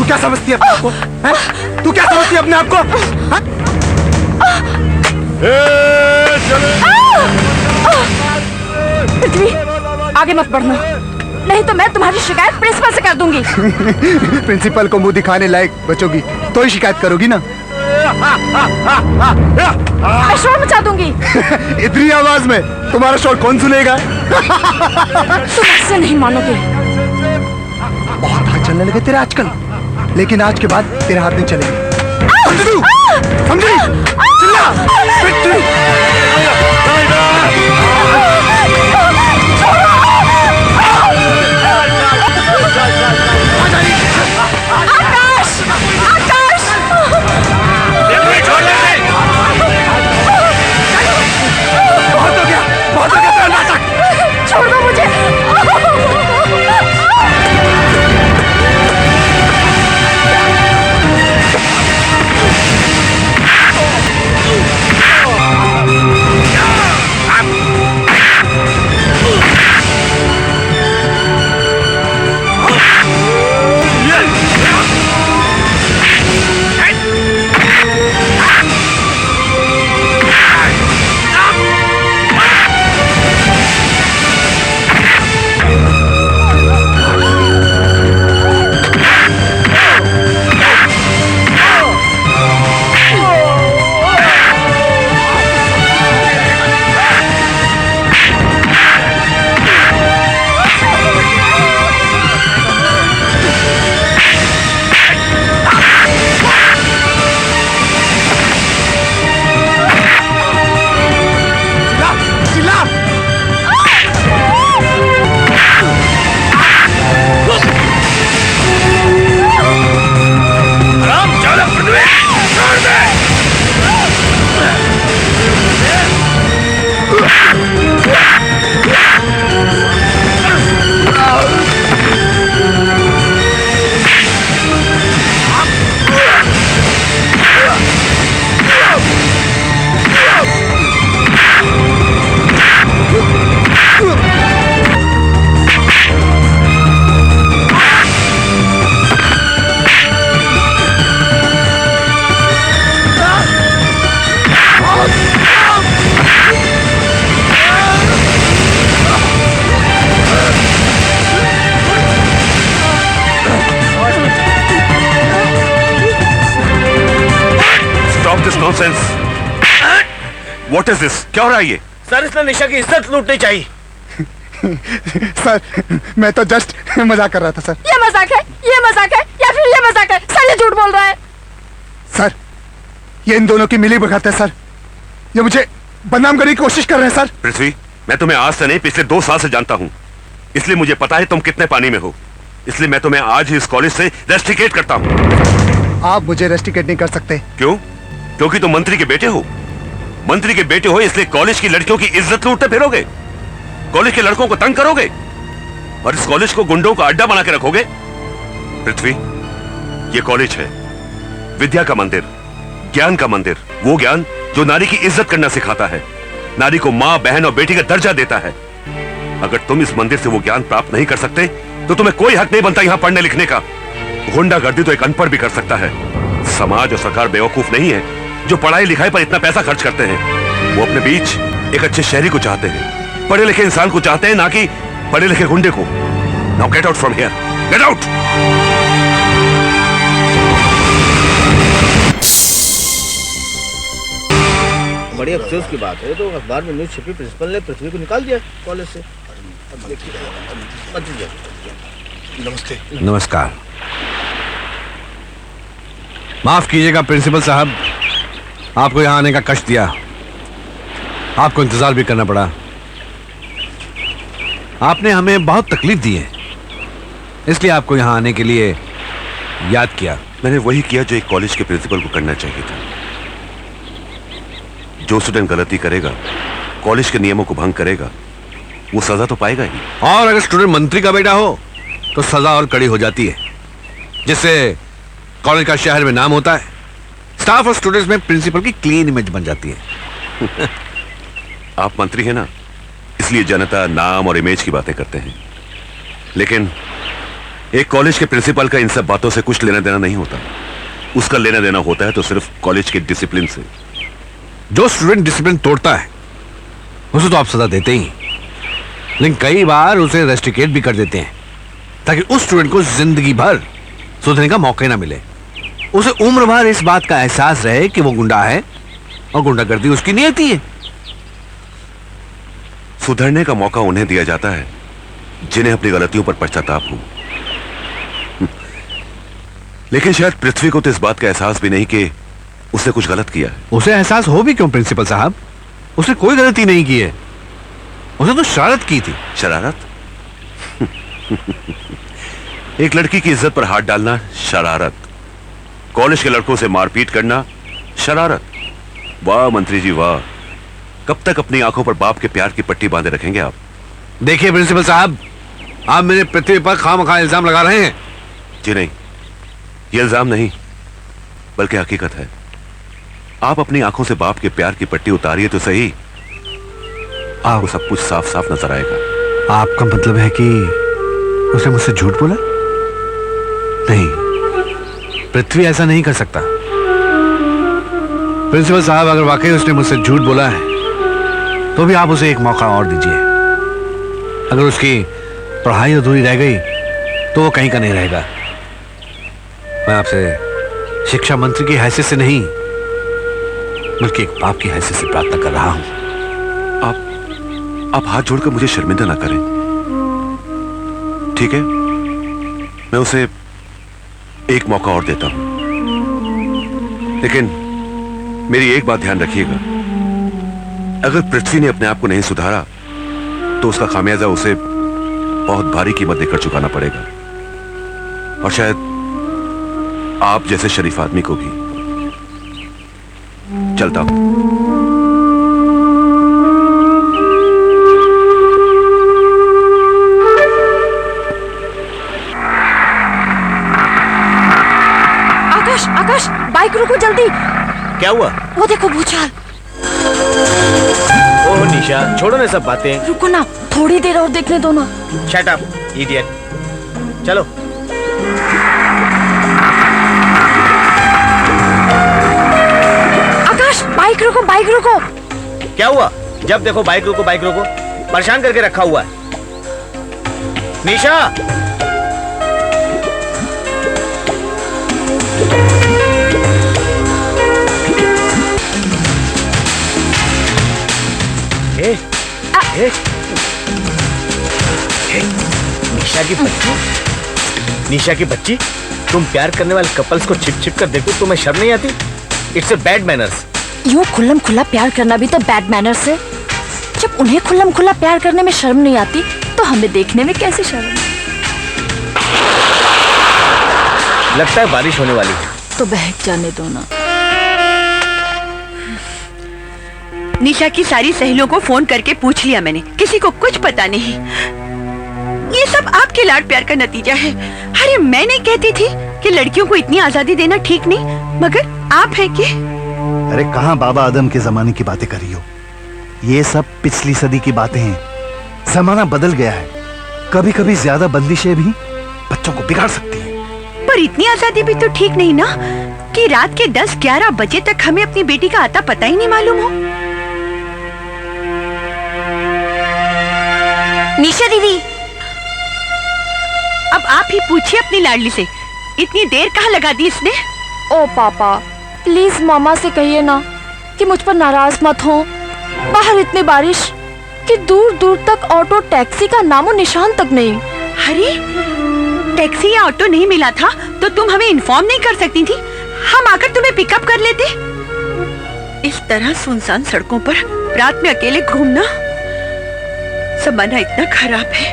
क्या समझती है अपने आप को? हैं? तू क्या समझती है अपने आप को? पृथ्वी, आगे मत बढ़ना, नहीं तो मैं तुम्हारी शिकायत प्रिंसिपल से कर दूंगी। प्रिंसिपल को मुंह दिखाने लायक बचोगी तो ही शिकायत करोगी ना। मैं शोर मचा दूंगी। इतनी आवाज में तुम्हारा शोर कौन सुनेगा? तुम ऐसे नहीं मानोगे। बहुत हाथ चलने लगे तेरे आजकल, लेकिन आज के बाद तेरे हाथ नहीं चलेंगे। समझी? चिल्ला! आकाश! आकाश! बहुत हो गया तेरा नाटक। छोड़ दो मुझे। What is this? क्या हो रहा है ये? सर, इसने निशा की इज्जत लूटनी चाहिए। सर, मैं तो जस्ट मजाक कर रहा था सर। ये मजाक है या फिर ये मजाक है? सर, ये झूठ बोल रहा है। सर, ये इन दोनों की मिली भगत है सर। ये मुझे बदनाम करने की कोशिश कर रहे हैं सर। पृथ्वी, मैं तुम्हें आज से नहीं पिछले 2 साल से जानता हूँ, इसलिए मुझे पता है तुम कितने पानी में हो। इसलिए मैं तुम्हें आज ही इस कॉलेज से रेस्ट्रिकेट करता हूँ। आप मुझे रेस्ट्रिकेट नहीं कर सकते। क्यों? क्योंकि तुम मंत्री के बेटे हो। मंत्री के बेटे हो इसलिए कॉलेज की लड़कियों की इज्जत लूटते फिरोगे, कॉलेज के लड़कों को तंग करोगे और इस कॉलेज को गुंडों का अड्डा बना के रखोगे। पृथ्वी, ये कॉलेज है विद्या का मंदिर, ज्ञान का मंदिर, वो ज्ञान जो नारी की इज्जत करना सिखाता है, नारी को मां, बहन और बेटी का दर्जा देता है। अगर तुम इस मंदिर से वो ज्ञान प्राप्त नहीं कर सकते तो तुम्हें कोई हक नहीं बनता यहां पढ़ने लिखने का। गुंडागर्दी तो एक अनपढ़ भी कर सकता है। समाज और सरकार बेवकूफ नहीं है जो पढ़ाई लिखाई पर इतना पैसा खर्च करते हैं। वो अपने बीच एक अच्छे शहरी को चाहते हैं, पढ़े लिखे इंसान को चाहते हैं, ना कि पढ़े लिखे गुंडे को। Now get out from here, get out. बड़ी अफसोस की बात है, तो अखबार में न्यूज छपी, प्रिंसिपल ने पृथ्वी को निकाल दिया कॉलेज से। नमस्ते। नमस्कार। माफ कीजिएगा प्रिंसिपल साहब, आपको यहां आने का कष्ट दिया, आपको इंतजार भी करना पड़ा। आपने हमें बहुत तकलीफ दी है, इसलिए आपको यहां आने के लिए याद किया। मैंने वही किया जो एक कॉलेज के प्रिंसिपल को करना चाहिए था। जो स्टूडेंट गलती करेगा, कॉलेज के नियमों को भंग करेगा, वो सजा तो पाएगा ही। और अगर स्टूडेंट मंत्री का बेटा हो तो सजा और कड़ी हो जाती है, जिससे कॉलेज का शहर में नाम होता है, स्टाफ और स्टूडेंट्स में प्रिंसिपल की क्लीन इमेज बन जाती है। आप मंत्री हैं ना, इसलिए जनता नाम और इमेज की बातें करते हैं, लेकिन एक कॉलेज के प्रिंसिपल का इन सब बातों से कुछ लेना देना नहीं होता। उसका लेना देना होता है तो सिर्फ कॉलेज के डिसिप्लिन से। जो स्टूडेंट डिसिप्लिन तोड़ता है उसे तो आप सजा देते ही, लेकिन कई बार उसे रेस्ट्रिकेट भी कर देते हैं ताकि उस स्टूडेंट को जिंदगी भर सुधरने का मौका ही ना मिले। उसे उम्र भर इस बात का एहसास रहे कि वो गुंडा है और गुंडागर्दी उसकी नियति है। सुधरने का मौका उन्हें दिया जाता है जिन्हें अपनी गलतियों पर पश्चाताप हो। लेकिन शायद पृथ्वी को तो इस बात का एहसास भी नहीं कि उसने कुछ गलत किया है। उसे एहसास हो भी क्यों प्रिंसिपल साहब? उसने कोई गलती नहीं की है, उसने तो शरारत की थी। शरारत? एक लड़की की इज्जत पर हाथ डालना शरारत, कॉलेज के लड़कों से मारपीट करना शरारत। वाह मंत्री जी वाह, कब तक अपनी आंखों पर बाप के प्यार की पट्टी बांधे रखेंगे आप? देखिए प्रिंसिपल साहब, आप मेरे पृथ्वी पर खामखा इल्जाम लगा रहे हैं। जी नहीं, ये इल्जाम नहीं बल्कि हकीकत है। आप अपनी आंखों से बाप के प्यार की पट्टी उतारिए तो सही, आपको सब कुछ साफ साफ नजर आएगा। आपका मतलब है कि उसने मुझसे झूठ बोला? नहीं, पृथ्वी ऐसा नहीं कर सकता। प्रिंसिपल साहब, अगर वाकई उसने मुझसे झूठ बोला है तो भी आप उसे एक मौका और दीजिए। अगर उसकी पढ़ाई अधूरी रह गई तो वो कहीं का नहीं रहेगा। मैं आपसे शिक्षा मंत्री की हैसियत से नहीं बल्कि एक बाप की हैसियत से प्रार्थना कर रहा हूं। आप हाथ जोड़कर मुझे शर्मिंदा ना करें, ठीक है? मैं उसे एक मौका और देता हूं, लेकिन मेरी एक बात ध्यान रखिएगा, अगर पृथ्वी ने अपने आप को नहीं सुधारा तो उसका खामियाजा उसे बहुत भारी कीमत देकर चुकाना पड़ेगा, और शायद आप जैसे शरीफ आदमी को भी। चलता हूं। आकाश आकाश, बाइक रोको जल्दी। क्या हुआ? वो देखो भूचाल। ओह निशा, छोड़ो ना सब बातें। रुको ना, थोड़ी देर और देखने दो ना। Shut up idiot. चलो। आकाश, बाइक रोको, बाइक रोको। क्या हुआ? जब देखो बाइक रोको बाइक रोको, परेशान करके रखा हुआ है। निशा, निशा की बच्ची, तुम प्यार करने वाले कपल्स को छिप छिप कर देखो, तुम्हें शर्म नहीं आती? It's a bad manners. यूं खुल्लम खुल्ला प्यार करना भी तो बैड मैनर्स है। जब उन्हें खुल्लम खुल्ला प्यार करने में शर्म नहीं आती तो हमें देखने में कैसे शर्म? लगता है बारिश होने वाली है। तो बहक जाने दो ना। निशा की सारी सहेलियों को फोन करके पूछ लिया मैंने, किसी को कुछ पता नहीं। ये सब आपके लाड प्यार का नतीजा है। अरे मैं नहीं कहती थी कि लड़कियों को इतनी आजादी देना ठीक नहीं, मगर आप हैं कि? अरे कहाँ बाबा आदम के जमाने की बातें कर रही हो? ये सब पिछली सदी की बातें हैं। जमाना बदल गया है। कभी कभी ज्यादा बंदिशें भी बच्चों को बिगाड़ सकती हैं। पर इतनी आजादी भी तो ठीक नहीं ना कि रात के 10-11 बजे तक हमें अपनी बेटी का आता पता ही नहीं मालूम हो। निशा दीदी, अब आप ही पूछिए अपनी लाडली से, इतनी देर कहाँ लगा दी इसने? ओ पापा, प्लीज मामा से कहिए ना कि मुझ पर नाराज मत हो। बाहर इतनी बारिश कि दूर दूर तक ऑटो टैक्सी का नामो निशान तक नहीं। अरे टैक्सी या ऑटो नहीं मिला था तो तुम हमें इन्फॉर्म नहीं कर सकती थी? हम आकर तुम्हें पिकअप कर लेते। इस तरह सुनसान सड़कों पर रात में अकेले घूमना, जमाना इतना खराब है।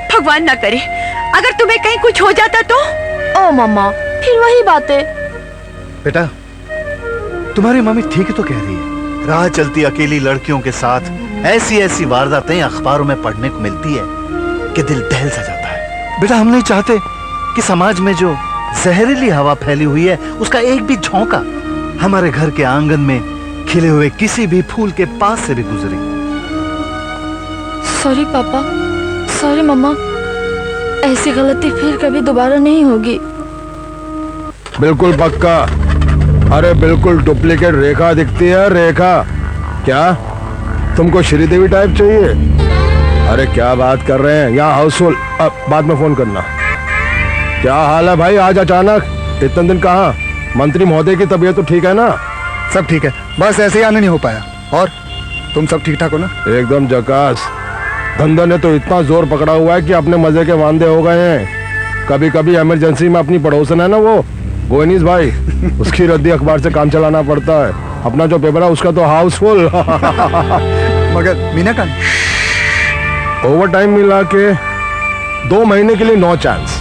भगवान ना करे अगर तुम्हें कहीं कुछ हो जाता तो। ओ मम्मा, फिर वही बातें। बेटा, तुम्हारी मम्मी ठीक ही तो कह रही है। राह चलती अकेली लड़कियों के साथ ऐसी ऐसी वारदातें अखबारों में पढ़ने को मिलती है कि दिल दहल सा जाता है। बेटा, हम नहीं चाहते कि समाज में जो जहरीली हवा फैली हुई है उसका एक भी झोंका हमारे घर के आंगन में खिले हुए किसी भी फूल के पास से भी गुजरे। सॉरी पापा, सॉरी मम्मा। ऐसी गलती फिर कभी दोबारा नहीं होगी। बिल्कुल पक्का। अरे बिल्कुल डुप्लीकेट रेखा दिखती है, रेखा। क्या तुमको श्रीदेवी टाइप चाहिए? अरे क्या बात कर रहे हैं, यहाँ हाउसफुल। अब बाद में फोन करना। क्या हाल है भाई, आज अचानक? इतने दिन कहाँ? मंत्री महोदय की तबीयत तो ठीक है ना? सब ठीक है, बस ऐसे ही आने नहीं हो पाया। और तुम सब ठीक ठाक हो ना? एकदम झकास। धंधा ने तो इतना जोर पकड़ा हुआ है कि अपने मजे के वांदे हो गए हैं। कभी कभी इमरजेंसी में अपनी पड़ोसन है ना वो गोयनीस भाई, उसकी रद्दी अखबार से काम चलाना पड़ता है। अपना जो पेपर है उसका तो हाउसफुल। मगर मीना का ओवर टाइम मिला के 2 महीने के लिए नो चांस।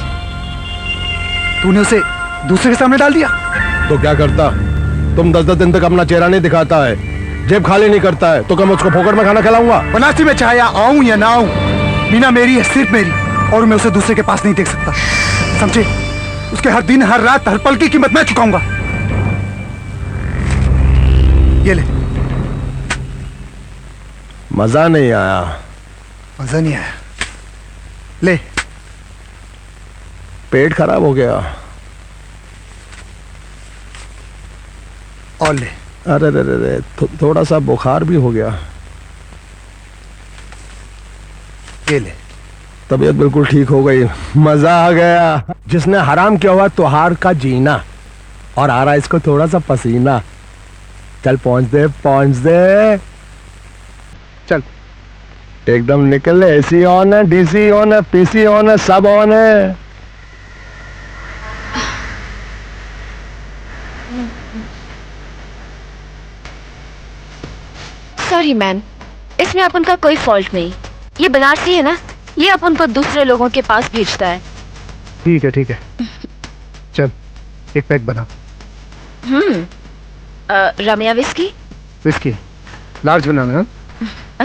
तूने उसे दूसरे के सामने डाल दिया? तो क्या करता? तुम 10-10 दिन तक अपना चेहरा नहीं दिखाता है, जेब खाली नहीं करता है, तो क्या मैं उसको फोकट में खाना खिलाऊंगा? बनारसी में चाहे आऊं या ना आऊं, मीना मेरी है, सिर्फ मेरी, और मैं उसे दूसरे के पास नहीं देख सकता, समझे? उसके हर दिन, हर रात, हर पल की कीमत मैं चुकाऊंगा। ये ले। मजा नहीं आया। मजा नहीं आया? ले। पेट खराब हो गया। और ले। अरे रे रे रे, थोड़ा सा बुखार भी हो गया। ये ले। तबीयत बिल्कुल ठीक हो गई, मजा आ गया। जिसने हराम किया हुआ त्योहार का जीना, और आ रहा इसको थोड़ा सा पसीना। चल पहुंच दे, पहुंच दे। चल। एकदम निकल। एसी ऑन है, डीसी ऑन है, पीसी ऑन है, सब ऑन है। सॉरी मैम, इसमें अपन का कोई फॉल्ट नहीं। ये बनारसी है ना, ये अपन को दूसरे लोगों के पास भेजता है। ठीक है, ठीक है। चल, एक पैक बना। रम्या विस्की? विस्की लार्ज बनाना।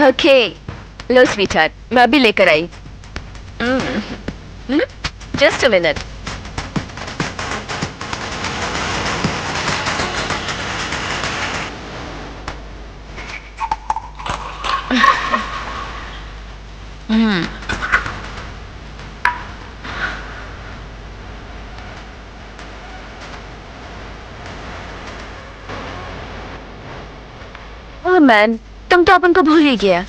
ओके, लो स्वीटहार्ट, मैं अभी लेकर आई। Just a minute. Oh man, तुम तो अपन को भूल ही गया।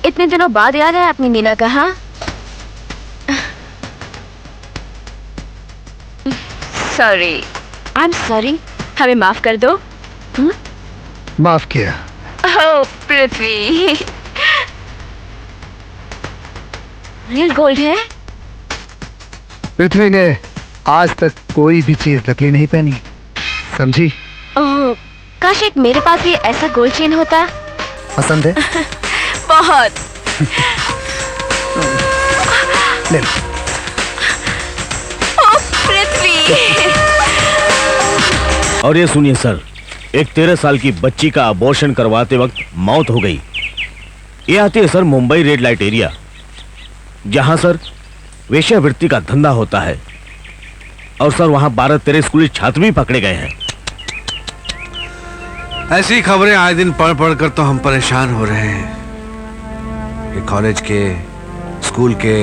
इतने दिनों बाद याद है अपनी मीना का? हाँ, सॉरी, आई एम सॉरी, हमें माफ कर दो। माफ किया। ओह पृथ्वी, रियल गोल्ड है। पृथ्वी ने आज तक कोई भी चीज नकली नहीं पहनी, समझी? ओह, काश एक मेरे पास भी ऐसा गोल्ड चेन होता। पसंद है? बहुत। ले लो। ओह पृथ्वी। और ये सुनिए सर, एक 13 साल की बच्ची का अबॉर्शन करवाते वक्त मौत हो गई। ये आती है sir Mumbai red light area, जहां सर वेश्यावृत्ति का धंधा होता है। और सर वहां 12-13 स्कूली छात्र भी पकड़े गए हैं। ऐसी खबरें आए दिन पढ़ पढ़ कर तो हम परेशान हो रहे हैं कि कॉलेज के, स्कूल के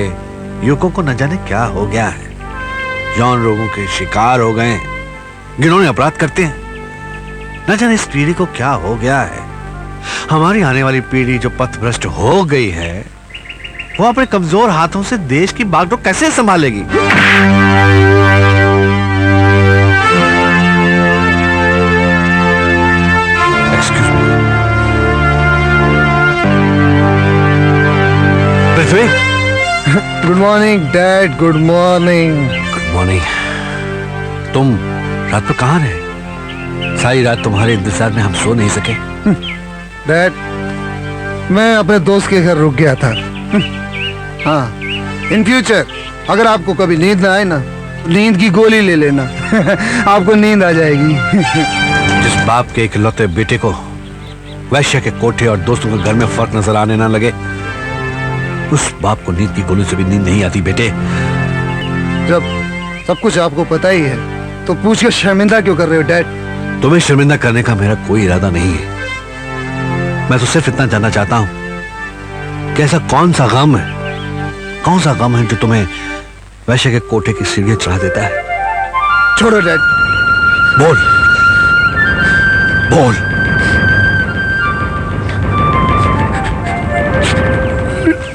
युवकों को न जाने क्या हो गया है। यौन रोगों के शिकार हो गए, घिनौने अपराध करते हैं। न जाने इस पीढ़ी को क्या हो गया है। हमारी आने वाली पीढ़ी जो पथभ्रष्ट हो गई है, वो अपने कमजोर हाथों से देश की बागडोर कैसे संभालेगी? Excuse me. Prithvi. Good morning dad, good morning. Good morning. तुम रात को कहाँ रहे? सारी रात तुम्हारे इंतजार में हम सो नहीं सके। डैड, मैं अपने दोस्त के घर रुक गया था। हाँ, इन फ्यूचर अगर आपको कभी नींद ना आए ना, नींद की गोली ले लेना। आपको नींद आ जाएगी। जिस बाप के इकलौते बेटे को वैश्य के कोठे और दोस्तों के घर में फर्क नजर आने ना लगे, उस बाप को नींद की गोली से भी नींद नहीं आती बेटे। जब सब कुछ आपको पता ही है तो पूछ के शर्मिंदा क्यों कर रहे हो डैड? तुम्हें शर्मिंदा करने का मेरा कोई इरादा नहीं है। मैं तो सिर्फ इतना जानना चाहता हूं कि ऐसा कौन सा गम है जो तुम्हें वैश्य के कोटे की सीढ़ियां चढ़ा देता है। छोड़ो डैड। बोल बोल।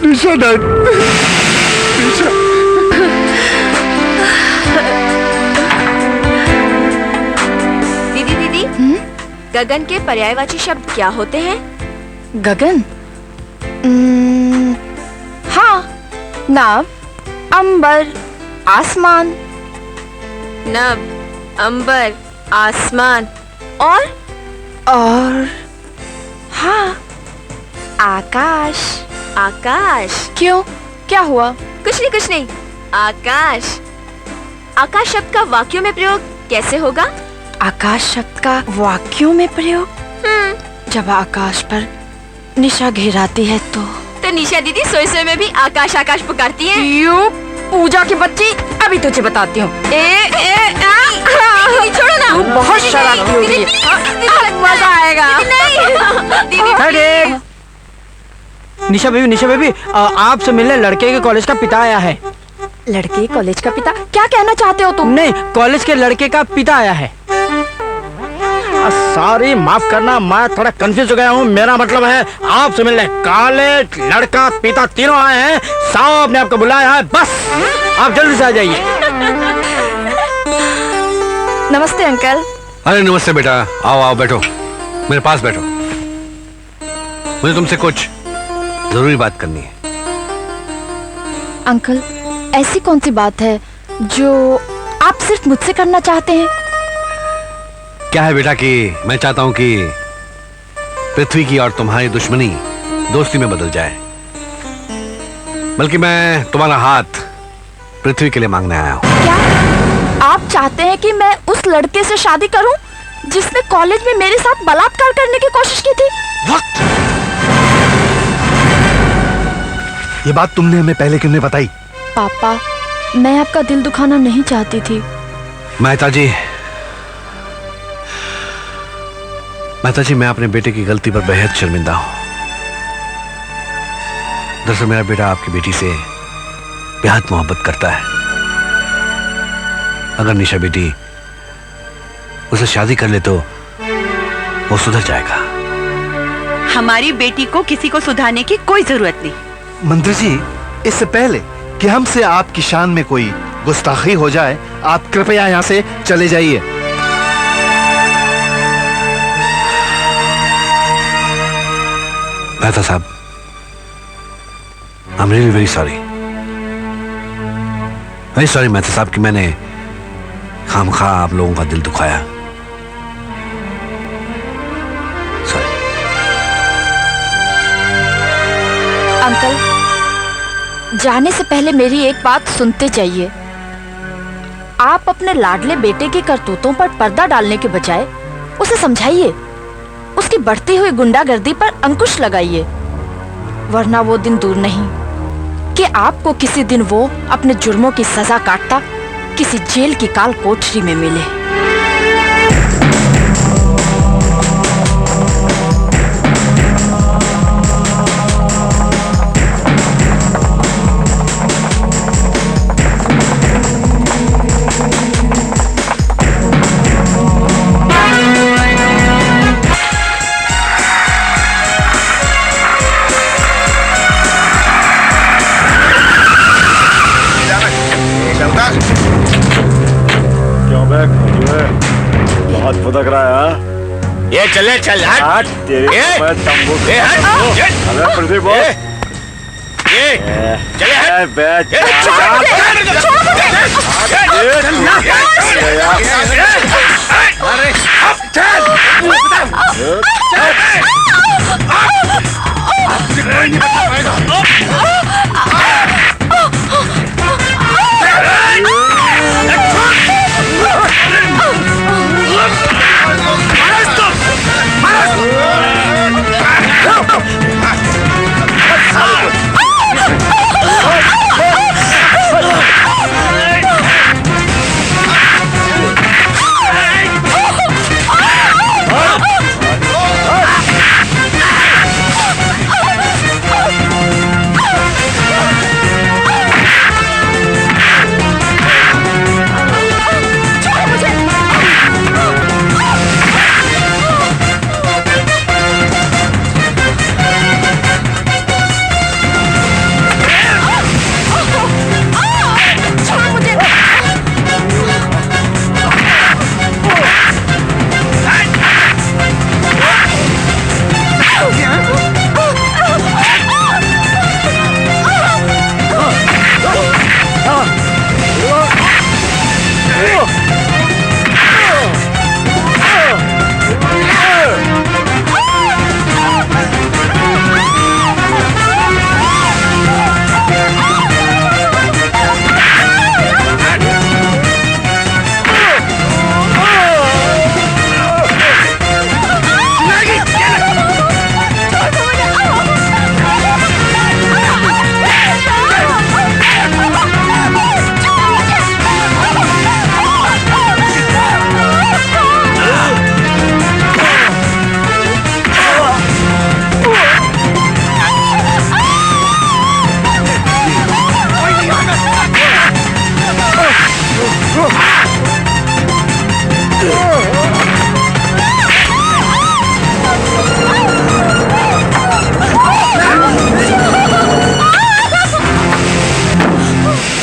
निशा डैड, निशा। दीदी दीदी, गगन के पर्यायवाची शब्द क्या होते हैं? गगन? हाँ, नभ, अंबर, आसमान। नभ, अंबर, आसमान और हाँ, आकाश। आकाश। क्यों, क्या हुआ? कुछ नहीं। आकाश। आकाश शब्द का वाक्यों में प्रयोग कैसे होगा? आकाश शब्द का वाक्यों में प्रयोग? जब आकाश पर निशा घेराती है तो निशा दीदी सोए सोए में भी आकाश आकाश पुकारती है। यू पूजा की बच्ची, अभी तुझे बताती हूँ। छोड़ो ना। तू बहुत शरारती हो गई है। मजा आएगा। दीदी निशा बेबी, आपसे मिलने लड़के के कॉलेज का पिता आया है। लड़के कॉलेज का पिता? क्या कहना चाहते हो तुम? नहीं, कॉलेज के लड़के का पिता आया है। सॉरी, माफ करना, मैं थोड़ा कंफ्यूज हो गया हूँ। मेरा मतलब है आपसे मिलने कॉलेज, लड़का, पिता तीनों आए हैं। साहब ने आपको बुलाया है, बस आप जल्दी से आ जाइए। नमस्ते अंकल। अरे नमस्ते बेटा, आओ आओ बैठो, मेरे पास बैठो। मुझे तुमसे कुछ जरूरी बात करनी है। अंकल, ऐसी कौन सी बात है जो आप सिर्फ मुझसे करना चाहते हैं? क्या है बेटा कि मैं चाहता हूं कि पृथ्वी की और तुम्हारी दुश्मनी दोस्ती में बदल जाए। बल्कि मैं तुम्हारा हाथ पृथ्वी के लिए मांगने आया हूं। क्या आप चाहते हैं कि मैं उस लड़के से शादी करूं जिसने कॉलेज में मेरे साथ बलात्कार करने की कोशिश की थी? वक्त। ये बात तुमने हमें पहले क्यों नहीं बताई? पापा, मैं आपका दिल दुखाना नहीं चाहती थी। मेहता जी, मैं अपने बेटे की गलती पर बेहद शर्मिंदा हूं। दरअसल मेरा बेटा आपकी बेटी से बेहद मोहब्बत करता है। अगर निशा बेटी उसे शादी कर ले तो वो सुधर जाएगा। हमारी बेटी को किसी को सुधारने की कोई जरूरत नहीं। मंत्री जी, इससे पहले कि हमसे आपकी शान में कोई गुस्ताखी हो जाए, आप कृपया यहाँ से चले जाइए। मेहता साहब, I am really very sorry Mehta साहब कि मैंने खामखा आप लोगों का दिल दुखाया। सॉरी। अंकल, जाने से पहले मेरी एक बात सुनते जाइए। आप अपने लाडले बेटे की करतूतों पर पर्दा डालने के बजाय उसे समझाइए, उसकी बढ़ती हुई गुंडागर्दी पर अंकुश लगाइए, वरना वो दिन दूर नहीं कि आपको किसी दिन वो अपने जुर्मों की सजा काटता किसी जेल की काल कोठरी में मिले। बहुत फुदक रहा है। ये चले चल हट तेरे तंबू अरे प्रदीप ये चले हट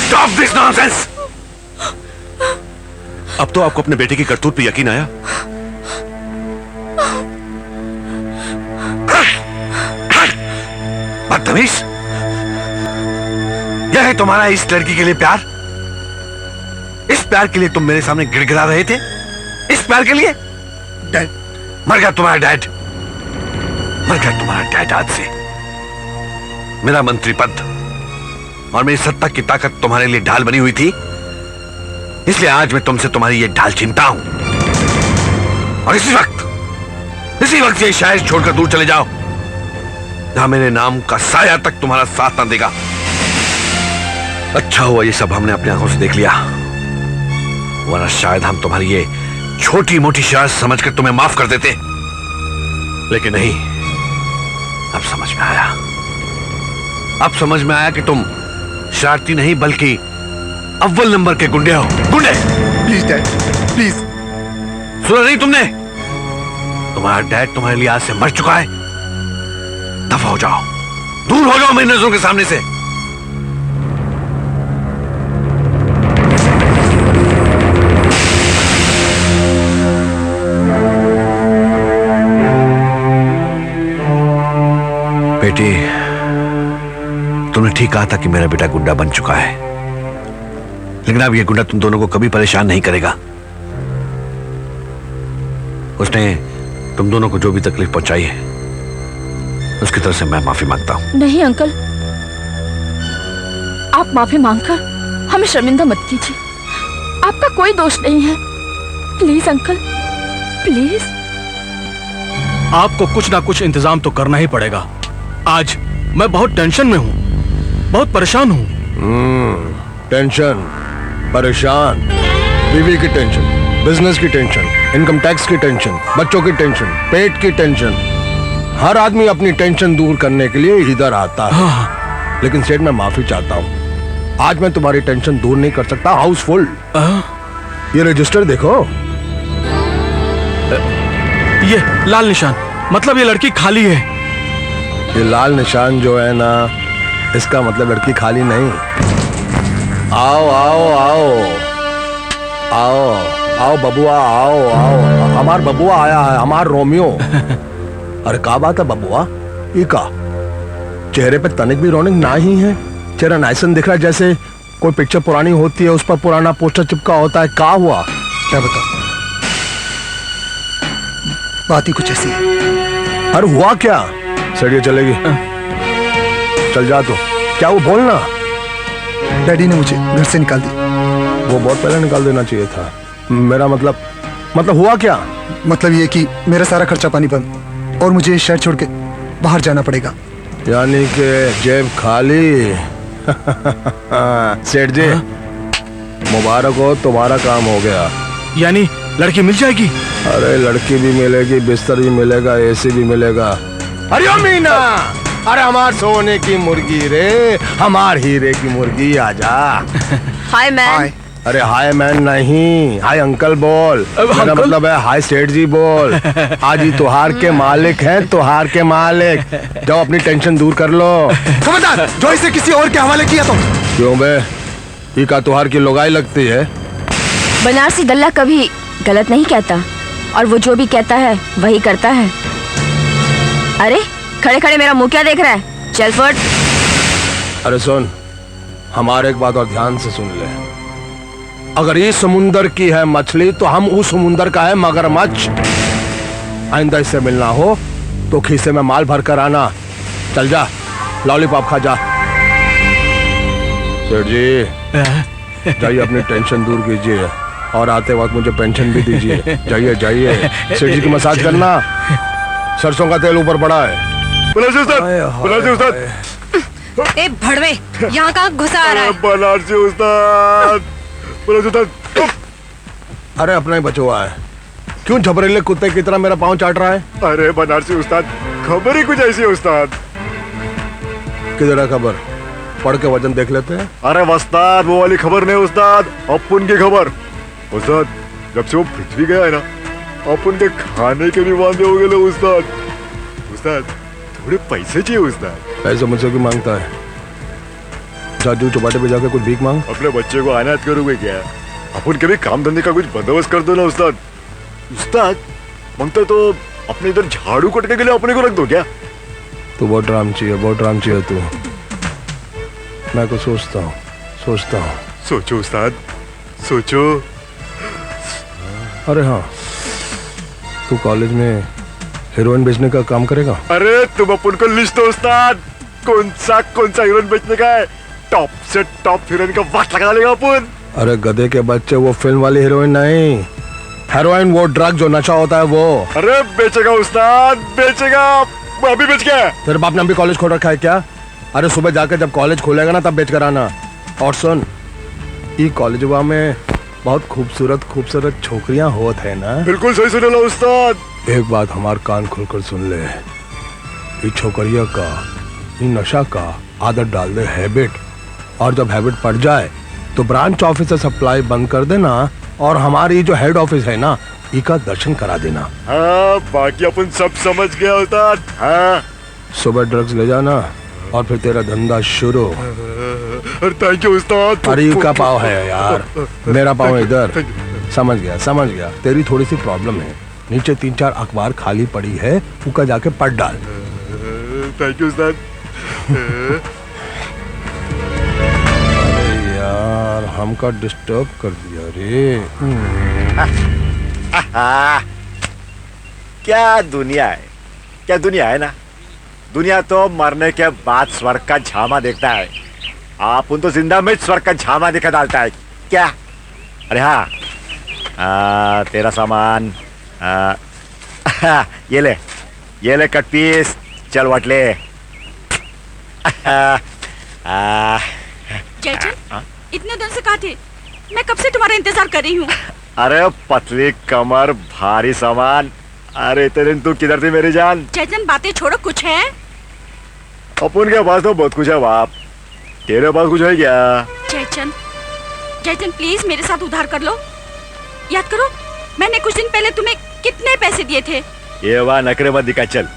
Stop this nonsense! अब तो आपको अपने बेटे की करतूत पे यकीन आया? बदतमीज! यह है तुम्हारा इस लड़की के लिए प्यार? इस प्यार के लिए तुम मेरे सामने गिड़गिड़ा रहे थे? इस प्यार के लिए? डैड, मर गया तुम्हारा डैड। मर गया तुम्हारा डैड आज से। मेरा मंत्री पद और मेरी सत्ता की ताकत तुम्हारे लिए ढाल बनी हुई थी, इसलिए आज मैं तुमसे तुम्हारी ये ढाल छीनता हूं। और इसी वक्त ये शहर छोड़कर दूर चले जाओ, जहां मेरे नाम का साया तक तुम्हारा साथ न देगा। अच्छा हुआ ये सब हमने अपनी आंखों से देख लिया, वरना शायद हम तुम्हारी ये छोटी मोटी शरारत समझकर तुम्हें माफ कर देते, लेकिन नहीं। अब समझ में आया, अब समझ में आया कि तुम शरारती नहीं बल्कि अव्वल नंबर के गुंडे हो। गुंडे! Please dad, please. सुना नहीं तुमने? तुम्हारा डैड तुम्हारे लिए आज से मर चुका है। दफा हो जाओ, दूर हो जाओ मेरी नजरों के सामने से। बेटी, तुमने ठीक कहा था कि मेरा बेटा गुंडा बन चुका है, लेकिन अब यह गुंडा तुम दोनों को कभी परेशान नहीं करेगा। उसने तुम दोनों को जो भी तकलीफ पहुंचाई है, उसकी तरफ से मैं माफी मांगता हूं। नहीं अंकल, आप माफी मांगकर हमें शर्मिंदा मत कीजिए। आपका कोई दोष नहीं है। Please uncle, please. आपको कुछ ना कुछ इंतजाम तो करना ही पड़ेगा। आज मैं बहुत टेंशन में हूँ, बहुत परेशान हूँ। टेंशन, परेशान, बीवी की टेंशन, बिजनेस की टेंशन, इनकम टैक्स की टेंशन, बच्चों की टेंशन, पेट की टेंशन। हर आदमी अपनी टेंशन दूर करने के लिए इधर आता है। हाँ। लेकिन सेठ, मैं माफी चाहता हूँ, आज मैं तुम्हारी टेंशन दूर नहीं कर सकता। हाउसफुल। ये रजिस्टर देखो, ये लाल निशान, मतलब ये लड़की खाली है। ये लाल निशान जो है ना, इसका मतलब लड़की खाली नहीं। आओ आओ आओ आओ आओ बबुआ, आओ आओ, हमार बबुआ आया है, हमार रोमियो। अरे क्या बात है बबुआ, ये का चेहरे पे तनिक भी रौनक ना ही है। चेहरा नाइसन दिख रहा है, जैसे कोई पिक्चर पुरानी होती है, उस पर पुराना पोस्टर चिपका होता है। क्या हुआ? क्या बताओ, बात ही कुछ ऐसी है। अरे हुआ क्या? सड़िए चलेगी, चल जा। तो क्या वो बोलना? डैडी ने मुझे घर से निकाल दी। वो बहुत पहले निकाल देना चाहिए था। मेरा मतलब हुआ क्या? मतलब ये कि मेरा सारा खर्चा पानी बंद और मुझे शहर छोड़ के बाहर जाना पड़ेगा। यानी कि जेब खाली। सेठ जी, मुबारक हो, तुम्हारा काम हो गया। यानी लड़की मिल जाएगी? अरे लड़की भी मिलेगी, बिस्तर भी मिलेगा, एसी भी मिलेगा। अरे ओ मीना, अरे हमार सोने की मुर्गी रे, हमार हीरे की मुर्गी, आजा। हाय मैन। अरे हाय मैन नहीं, हाय अंकल बोल। मेरा मतलब है हाय सेठ जी बोल। आज ही त्योहार के मालिक हैं, त्योहार के मालिक। जाओ अपनी टेंशन दूर कर लो। खबरदार, जो इसे किसी और के हवाले किया तो। क्यों बे, ये का त्योहार की लुगाई लगती है? बनारसी दल्ला कभी गलत नहीं कहता, और वो जो भी कहता है वही करता है। अरे खड़े खड़े मेरा मुंह क्या देख रहा है? चल फट। अरे सुन, हमारे एक बात और ध्यान से सुन ले। अगर ये समुंदर की है मछली, तो हम उस समुंदर का है मगरमच्छ। आइंदा इससे मिलना हो तो खीसे में माल भर कर आना। चल जा, लॉलीपॉप खा जा। सेठ जी, जाइए अपनी टेंशन दूर कीजिए और आते वक्त मुझे पेंशन भी दीजिए। जाइए जाइए, सेठ जी की मसाज करना। सरसों का तेल ऊपर पड़ा है। बनारसी उस्ताद, ए भड़वे, यहाँ कहाँ घुसा आ रहा है? बनारसी उस्ताद, बनारसी उस्ताद। अरे अपना ही बचवा है, क्यों झबरेले कुत्ते की तरह मेरा पाँव चाट रहा है? अरे बनारसी उस्ताद, खबर ही कुछ ऐसी है उस्ताद। किधर है खबर? पढ़ के वजन देख लेते हैं। अरे उस्ताद वो वाली खबर नहीं उस्ताद, अपुन की खबर। उस्ताद जब से वो पृथ्वी गया है ना, अपुन के खाने के भी वांदे हो गए उस्ताद। उस्ताद थोड़े पैसे चाहिए उस्ताद। पैसे मुझसे क्यों मांगता है? जाजू चौपाटे पे जाकर कुछ भीख मांग। अपने बच्चे को अनाथ करोगे क्या? अपन के भी काम धंधे का कुछ बंदोबस्त कर दो ना उस्ताद। उस्ताद मांगते तो अपने इधर झाड़ू कटने के लिए अपने को रख दो क्या? तू बहुत रामची है तू। मैं कुछ सोचता हूँ। सोचो उस्ताद, सोचो। अरे हाँ, तू कॉलेज में हीरोइन बेचने का काम करेगा? अरे तुम अपन को लिस्ट दो उस्ताद, कौन सा हीरोइन बेचने का है। टॉप से टॉप हीरोइन का वाट लगा लेगा अपन। अरे गधे के बच्चे, वो फिल्म वाली हीरोइन नहीं, हेरोइन वो ड्रग जो नशा होता है वो। अरे बेचेगा उस्ताद, बेचेगा। अभी बेच गया। तेरे बाप ने अभी कॉलेज खोल रखा है क्या? अरे सुबह जाकर जब कॉलेज खोलेगा ना तब बेच कर आना। और सुन, ये कॉलेज में बहुत खूबसूरत छोकरियां होत है ना? बिल्कुल सही सुन लो उस्ताद। एक बात हमार कान खोलकर सुन ले, ये छोकरिया का, ये नशा का आदत डाल दे हैबिट, और जब हैबिट पड़ जाए तो ब्रांच ऑफिस से सप्लाई बंद कर देना और हमारी जो हेड ऑफिस है ना, इसका दर्शन करा देना। हाँ, बाकी अपन सब समझ गया उस्ताद। हाँ, सुबह ड्रग्स ले जाना और फिर तेरा धंधा शुरू। थैंक यू उस्ताद। अरे का पाव है यार, मेरा पाव इधर। समझ गया। तेरी थोड़ी सी प्रॉब्लम है, नीचे 3-4 अखबार खाली पड़ी है, उनका जाके पढ़ डाल। थैंक यू उस्ताद। अरे यार, हमका डिस्टर्ब कर दिया रे। क्या दुनिया है ना। दुनिया तो मरने के बाद स्वर्ग का झामा देखता है, आप उन तो जिंदा में स्वर्ग का झामा दिखा डालता है क्या? अरे हाँ, तेरा सामान ये ले कट पीस, चल वाट ले। जयचंद, इतने दिन से कहाँ थे? मैं कब से तुम्हारा इंतजार कर रही हूँ। अरे पतली कमर, भारी सामान। अरे इतने दिन तू किधर थी मेरी जान? जयचंद बातें छोड़ो, कुछ है? अपन के पास तो बहुत कुछ है बाप, तेरे पास कुछ है क्या? जयचंद प्लीज मेरे साथ उधार कर लो। याद करो, मैंने कुछ दिन पहले तुम्हें कितने पैसे दिए थे। ये वाह नखरे मत दिखा, चल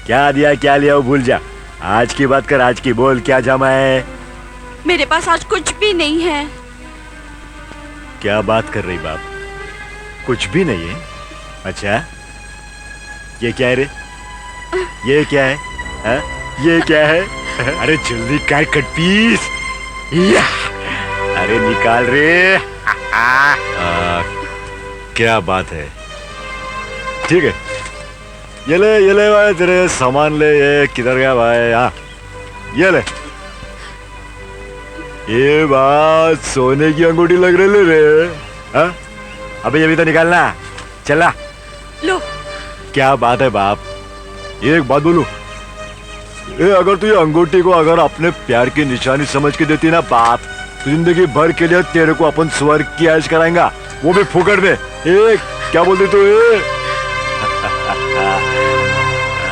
क्या दिया क्या लिया वो भूल जा। आज की बात कर, आज की बोल, क्या जमा है? मेरे पास आज कुछ भी नहीं है। क्या बात कर रही बाप, कुछ भी नहीं है? अच्छा ये क्या है रे? ये क्या है? हा? ये क्या है? अरे जल्दी कर कट पीस। अरे निकाल रे। क्या बात है। ठीक है, ये ले भाई, तेरे सामान ले। ये किधर गया भाई? हाँ ये ले। ये बात सोने की अंगूठी लग रही रे। हाँ अबे ये भी तो निकालना। चला लो। क्या बात है बाप, एक बात बोलूं, ये अगर तू ये अंगूठी को अगर अपने प्यार की निशानी समझ के देती ना बाप, तो जिंदगी भर के लिए तेरे को अपन स्वर्ग की ऐश कराएंगा, वो भी फुकट में। क्या बोलती तू?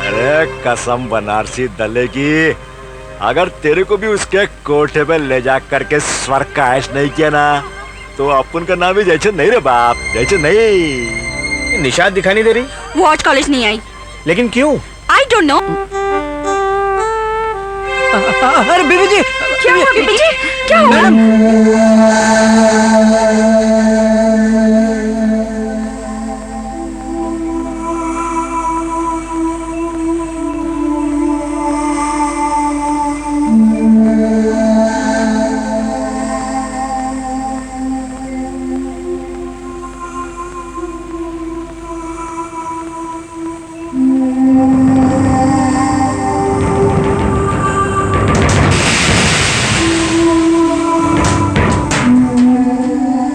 अरे कसम बनारसी दले की, अगर तेरे को भी उसके कोठे पे ले जा करके स्वर्ग का ऐश नहीं किया ना, तो अपन का नाम ही जयचंद नहीं रे बाप, जयचंद नहीं। निशाद दिखाई नहीं दे रही? वो आज कॉलेज नहीं आई। लेकिन क्यों? I don't know. अरे बीबी जी, क्या हुआ बीबी जी? क्या हुआ?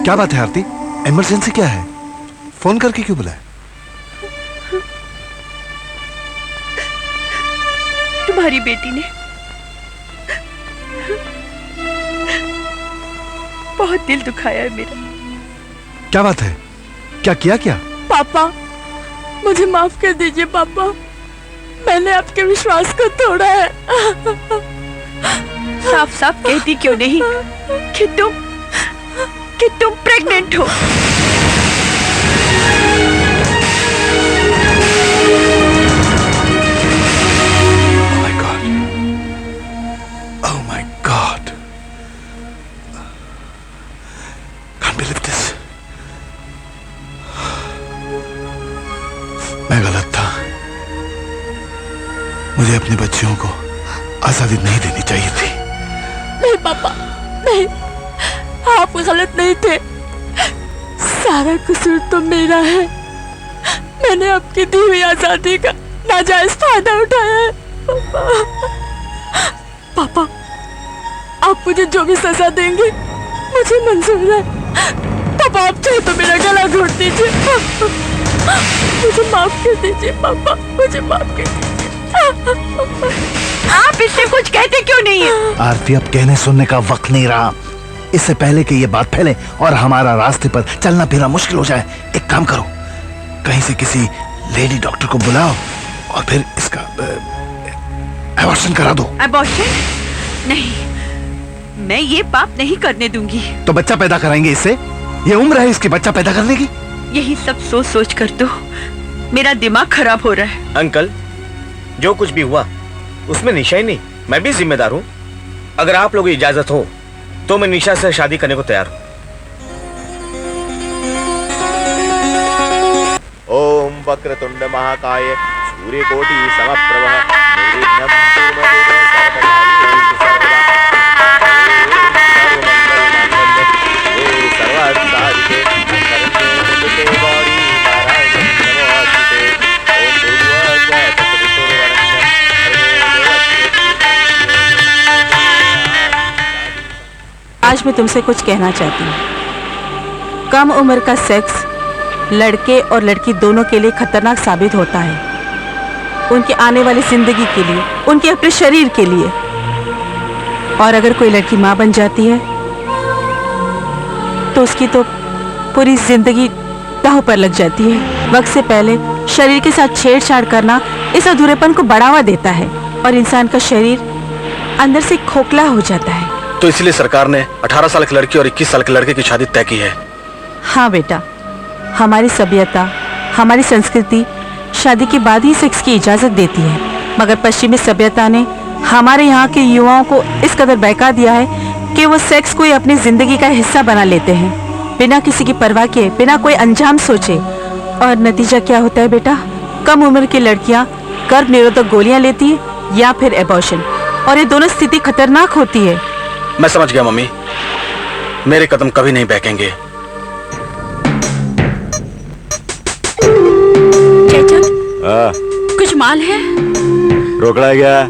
क्या बात है आरती, इमरजेंसी क्या है? फोन करके क्यों बुलाया? तुम्हारी बेटी ने बहुत दिल दुखाया है मेरा। क्या बात है? क्या किया क्या? पापा मुझे माफ कर दीजिए पापा, मैंने आपके विश्वास को तोड़ा है। साफ साफ कहती क्यों नहीं कि तुम प्रेग्नेंट हो? Oh my God. Can't believe this. मैं गलत था। मुझे अपने बच्चियों को आजादी नहीं देनी चाहिए थी। नहीं पापा, नहीं, आप गलत नहीं थे। सारा कसूर तो मेरा है। मैंने आपकी दी हुई आजादी का नाजायज फायदा उठाया है। पापा, आप मुझे जो भी सजा देंगे मुझे मंजूर है। पापा, आप चाहे तो मेरा गला घोट दीजिए। मुझे माफ कर दीजिए पापा, मुझे माफ कर दीजिए। आप इससे कुछ कहते क्यों नहीं है? आरती, अब कहने सुनने का वक्त नहीं रहा। इससे पहले कि ये बात फैले और हमारा रास्ते पर चलना फिरना मुश्किल हो जाए, एक काम करो, कहीं से किसी लेडी डॉक्टर को बुलाओ और फिर इसका अबॉर्शन करा दो। अबॉर्शन? नहीं, मैं ये पाप नहीं करने दूंगी। तो बच्चा पैदा कराएंगे इससे? ये उम्र है इसकी बच्चा पैदा करने की? यही सब सोच सोच कर तो मेरा दिमाग खराब हो रहा है। अंकल, जो कुछ भी हुआ उसमें निशा ही नहीं, मैं भी जिम्मेदार हूँ। अगर आप लोगों की इजाजत हो तो मैं निशा से शादी करने को तैयार हूँ। ओम वक्रतुंड महाकाय सूर्यकोटि समप्रभ निर्विघ्नं कुरु मे देव सर्वकार्येषु सर्वदा। ओम सर्वमंगलमांगल्ये सर्वार्थसाधिके शरण्ये त्र्यंबके गौरी नारायणी नमोस्तुते। ओम भूर्भुवः तत्सवितुर्वरेण्यं आज मैं तुमसे कुछ कहना चाहती हूँ। कम उम्र का सेक्स लड़के और लड़की दोनों के लिए खतरनाक साबित होता है। उनकी आने वाली जिंदगी के लिए, उनके अपने शरीर के लिए। और अगर कोई लड़की माँ बन जाती है तो उसकी तो पूरी जिंदगी दांव पर लग जाती है। वक्त से पहले शरीर के साथ छेड़छाड़ करना इस अधूरेपन को बढ़ावा देता है और इंसान का शरीर अंदर से खोखला हो जाता है। तो इसलिए सरकार ने 18 साल की लड़की और 21 साल के लड़के की शादी तय की है। हाँ बेटा, हमारी सभ्यता, हमारी संस्कृति शादी के बाद ही सेक्स की इजाजत देती है, मगर पश्चिमी सभ्यता ने हमारे यहाँ के युवाओं को इस कदर बहका दिया है कि वो सेक्स को ही अपनी जिंदगी का हिस्सा बना लेते हैं, बिना किसी की परवाह किए, बिना कोई अंजाम सोचे। और नतीजा क्या होता है बेटा? कम उम्र की लड़कियाँ गर्भ निरोधक गोलियाँ लेती है या फिर एबॉर्शन, और ये दोनों स्थिति खतरनाक होती है। मैं समझ गया मम्मी, मेरे कदम कभी नहीं बहकेंगे। कुछ माल है? रोकड़ा है क्या?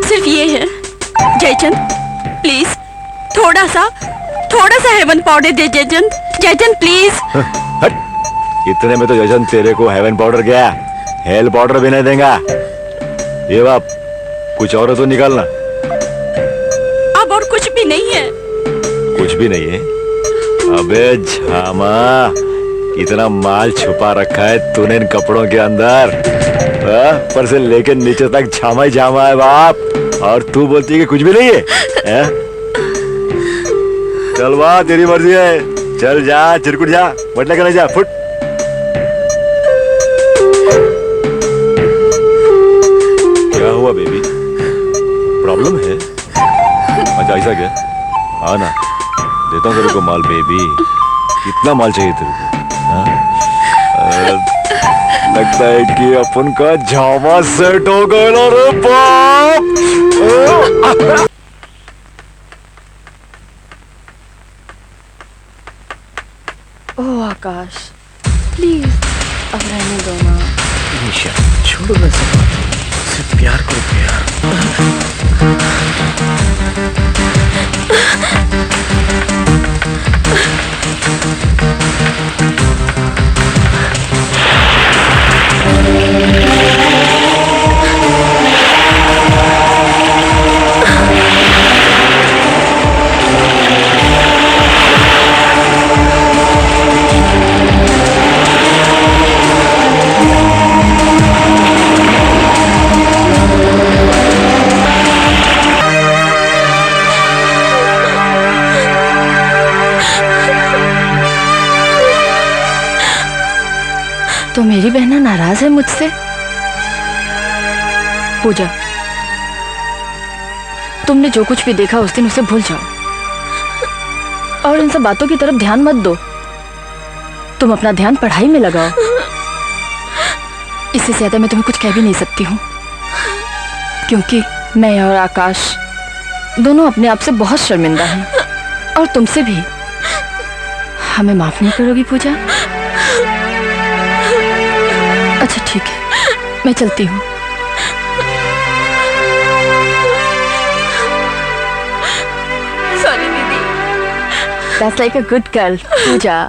सिर्फ ये है। जयचंद, प्लीज थोड़ा सा हेवन पाउडर दे जयचंद। जयचंद प्लीज। हट, इतने में तो जयचंद तेरे को हेवन पाउडर क्या, हेल पाउडर भी नहीं देगा। ये बाप, कुछ और तो निकालना। अब और कुछ भी नहीं है। कुछ भी नहीं है? अबे झामा, इतना माल छुपा रखा है तूने इन कपड़ों के अंदर। पर से लेके नीचे तक झामा ही झामा है बाप, और तू बोलती है कि कुछ भी नहीं है? चल वाह, तेरी मर्जी है, चल जा, चिरकुट जा, बटला करने जा, फुट। क्या हुआ बेबी, प्रॉब्लम है? अच्छा ऐसा क्या? हाँ ना, देता हूँ तेरे को माल बेबी। कितना माल चाहिए तेरे को? लगता है कि अपन का झामा सेट हो गया रे बाप। ओह आकाश, प्लीज अब रहने दो ना। निशा, छोड़ो ना सब बातें, सिर्फ प्यार करो, प्यार। नाराज है मुझसे? पूजा, तुमने जो कुछ भी देखा उस दिन उसे भूल जाओ और इन सब बातों की तरफ ध्यान मत दो। तुम अपना ध्यान पढ़ाई में लगाओ। इससे ज्यादा मैं तुम्हें कुछ कह भी नहीं सकती हूँ, क्योंकि मैं और आकाश दोनों अपने आप से बहुत शर्मिंदा हैं और तुमसे भी। हमें माफ नहीं करोगी पूजा? अच्छा ठीक है, मैं चलती हूँ। सॉरी दीदी। That's like a good girl, पूजा।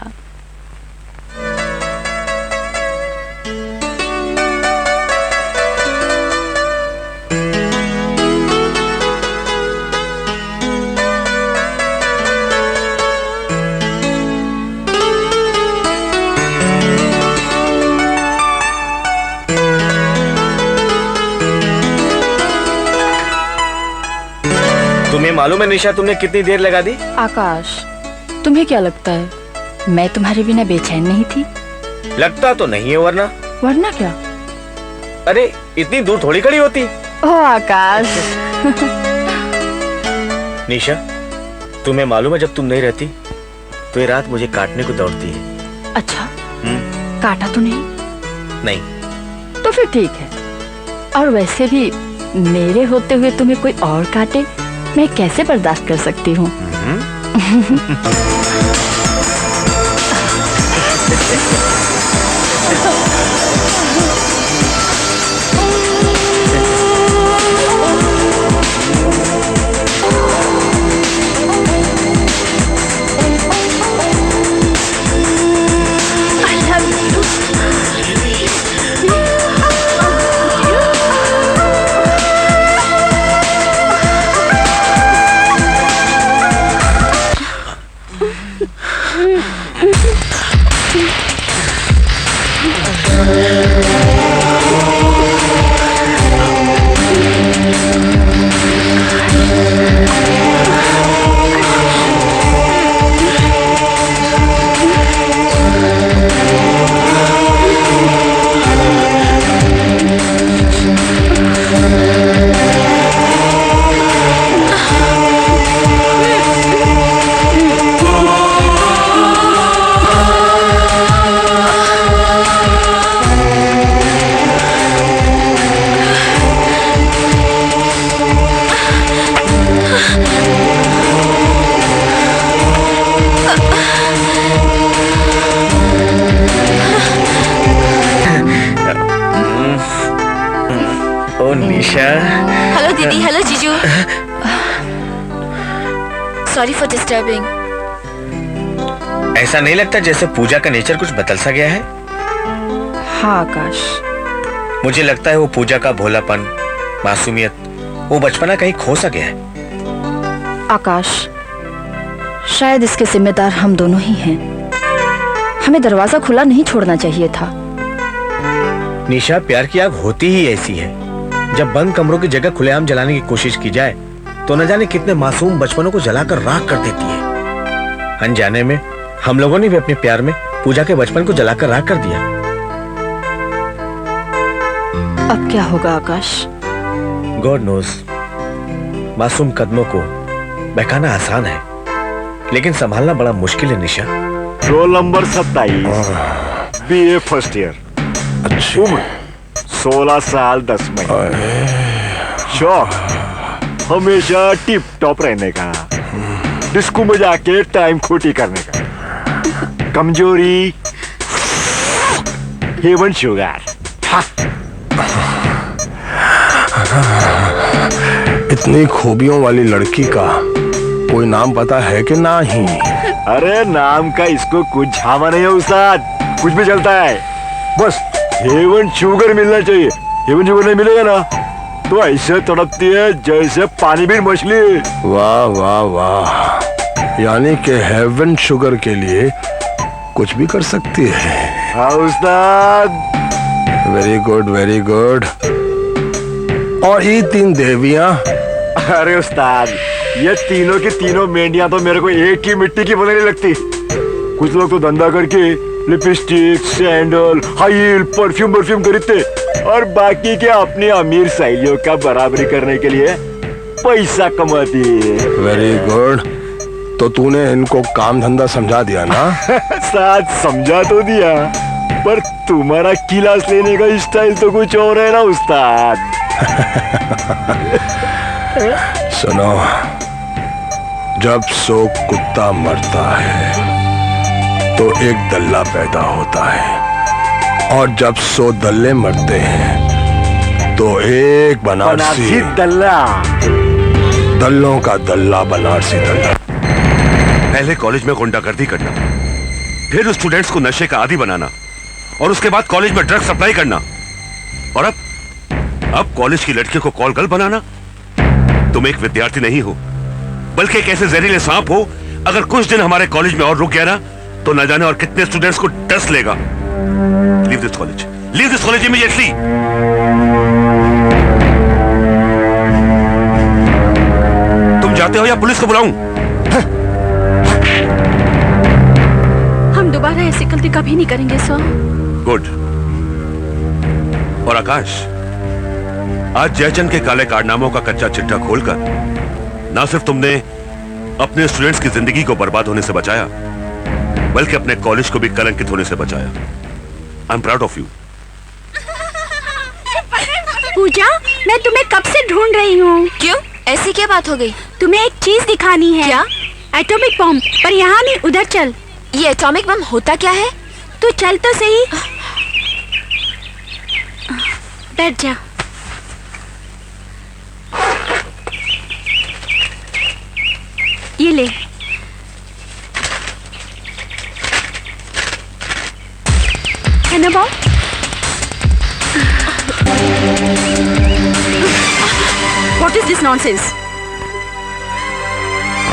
तुम्हें मालूम है निशा तुमने कितनी देर लगा दी? आकाश, तुम्हें क्या लगता है मैं तुम्हारे बिना बेचैन नहीं थी? लगता तो नहीं है, वरना? वरना क्या? अरे इतनी दूर थोड़ी खड़ी होती। ओह आकाश। निशा, तुम्हें मालूम है जब तुम नहीं रहती तो ये रात मुझे काटने को दौड़ती है। अच्छा, काटा तो नहीं? नहीं। तो फिर ठीक है। और वैसे भी मेरे होते हुए तुम्हें कोई और काटे, मैं कैसे बर्दाश्त कर सकती हूँ? हेलो दीदी, हेलो जीजू। Sorry for disturbing. ऐसा नहीं लगता जैसे पूजा का नेचर कुछ बदल सा गया है? हाँ आकाश, मुझे लगता है वो पूजा का भोलापन, मासूमियत, वो बचपना कहीं खो सा गया है। आकाश, शायद इसके जिम्मेदार हम दोनों ही हैं। हमें दरवाजा खुला नहीं छोड़ना चाहिए था। निशा, प्यार की आग होती ही ऐसी है। जब बंद कमरों की जगह खुलेआम जलाने की कोशिश की जाए तो न जाने कितने मासूम बचपनों को जलाकर राख कर देती है। अनजाने में हम लोगों ने भी अपने प्यार में पूजा के बचपन को जलाकर राख कर दिया। अब क्या होगा आकाश? God knows. मासूम कदमों को बहकाना आसान है, लेकिन संभालना बड़ा मुश्किल है Nisha. Roll number 27, BA first year. उम्र 16 साल 10 महीने। शौक हमेशा टिप टॉप रहने का, डिस्को में जाके टाइम खोटी करने का। कमजोरी हेवन शुगर। इतनी खूबियों वाली लड़की का कोई नाम पता है कि नहीं? अरे नाम का इसको कुछ झावा नहीं है उस्ताद, कुछ भी चलता है, बस हेवन शुगर मिलना चाहिए। हेवन शुगर नहीं मिलेगा ना तो ऐसे तड़पती है जैसे पानी भी मछली। वाह वाह वाह, यानी कि हेवन शुगर के लिए कुछ भी कर सकती है। हाँ उस्ताद। Very good very good. और ये 3 देवियां? अरे उस्ताद, ये तीनों की तीनों मेंढियां तो मेरे को एक ही मिट्टी की बनने लगती। कुछ लोग तो धंधा करके lipstick, sandal, high heel, perfume खरीदते और बाकी के अपनी अमीर सहेलियों का बराबरी करने के लिए पैसा कमाती है। Very good. तो तूने इनको काम धंधा समझा दिया ना? साथ समझा तो दिया, पर तुम्हारा क्लास लेने का स्टाइल तो कुछ और है ना उस्ताद। सुनो, जब सो कुत्ता मरता है तो एक दल्ला पैदा होता है, और जब 100 दल्ले मरते हैं तो एक बनारसी दल्ला, दल्लों का दल्ला बनारसी दल्ला। पहले कॉलेज में गुंडागर्दी करना, फिर स्टूडेंट्स को नशे का आदी बनाना, और उसके बाद कॉलेज में ड्रग सप्लाई करना, और अब कॉलेज की लड़कियों को कॉल गर्ल बनाना। तुम एक विद्यार्थी नहीं हो, बल्कि एक ऐसे जहरीले सांप हो। अगर कुछ दिन हमारे कॉलेज में और रुक गया ना, तो न जाने और कितने स्टूडेंट्स को डस लेगा। Leave this college immediately. तुम जाते हो या पुलिस को बुलाऊं? हम दोबारा ऐसी गलती कभी नहीं करेंगे सर। गुड। और आकाश, आज जयचंद के काले कारनामों का कच्चा चिट्ठा खोलकर ना सिर्फ तुमने अपने स्टूडेंट्स की जिंदगी को बर्बाद होने से बचाया, बल्कि अपने कॉलेज को भी कलंकित होने से बचाया। I am proud of you. Pooja, मैं तुम्हें कब से ढूंढ रही हूँ। क्यों, ऐसी क्या बात हो गई? तुम्हें एक चीज दिखानी है। क्या? एटॉमिक बम, पर यहाँ नहीं, उधर चल। ये एटॉमिक बम होता क्या है? तू चल तो सही। बैठ जा। ये ले। है ना Bob? What is this nonsense?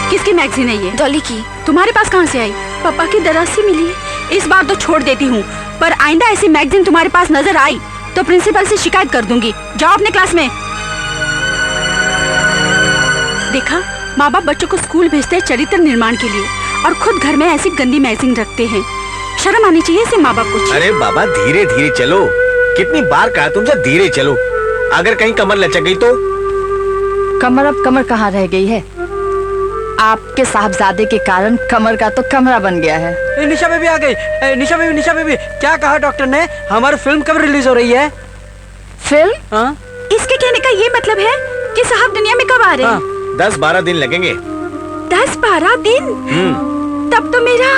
किसकी मैगजीन है ये? डॉली की। तुम्हारे पास कहाँ से आई? पापा की दराज से मिली। इस बार तो छोड़ देती हूँ, पर आइंदा ऐसी मैगजीन तुम्हारे पास नजर आई तो प्रिंसिपल से शिकायत कर दूंगी। जाओ अपने क्लास में। देखा, माँ बाप बच्चों को स्कूल भेजते हैं चरित्र निर्माण के लिए, और खुद घर में ऐसी गंदी मैगजीन रखते हैं। शर्म आनी चाहिए इसे माँ बाप को। अरे बाबा, धीरे धीरे चलो। कितनी बार कहा तुमसे धीरे चलो। अगर कहीं कमर लचक गई तो? कमर अब कमर कहाँ रह गई है? आपके साहबजादे के कारण कमर का तो कमरा बन गया है। निशा बेबी आ गई। निशा बेबी, क्या कहा डॉक्टर ने? हमारी फिल्म कब रिलीज हो रही है? फिल्म? हाँ? इसके कहने का ये मतलब है कि साहब दुनिया में कब आ रहे हैं? 10-12 दिन लगेंगे। 10-12 दिन? तब तो मेरा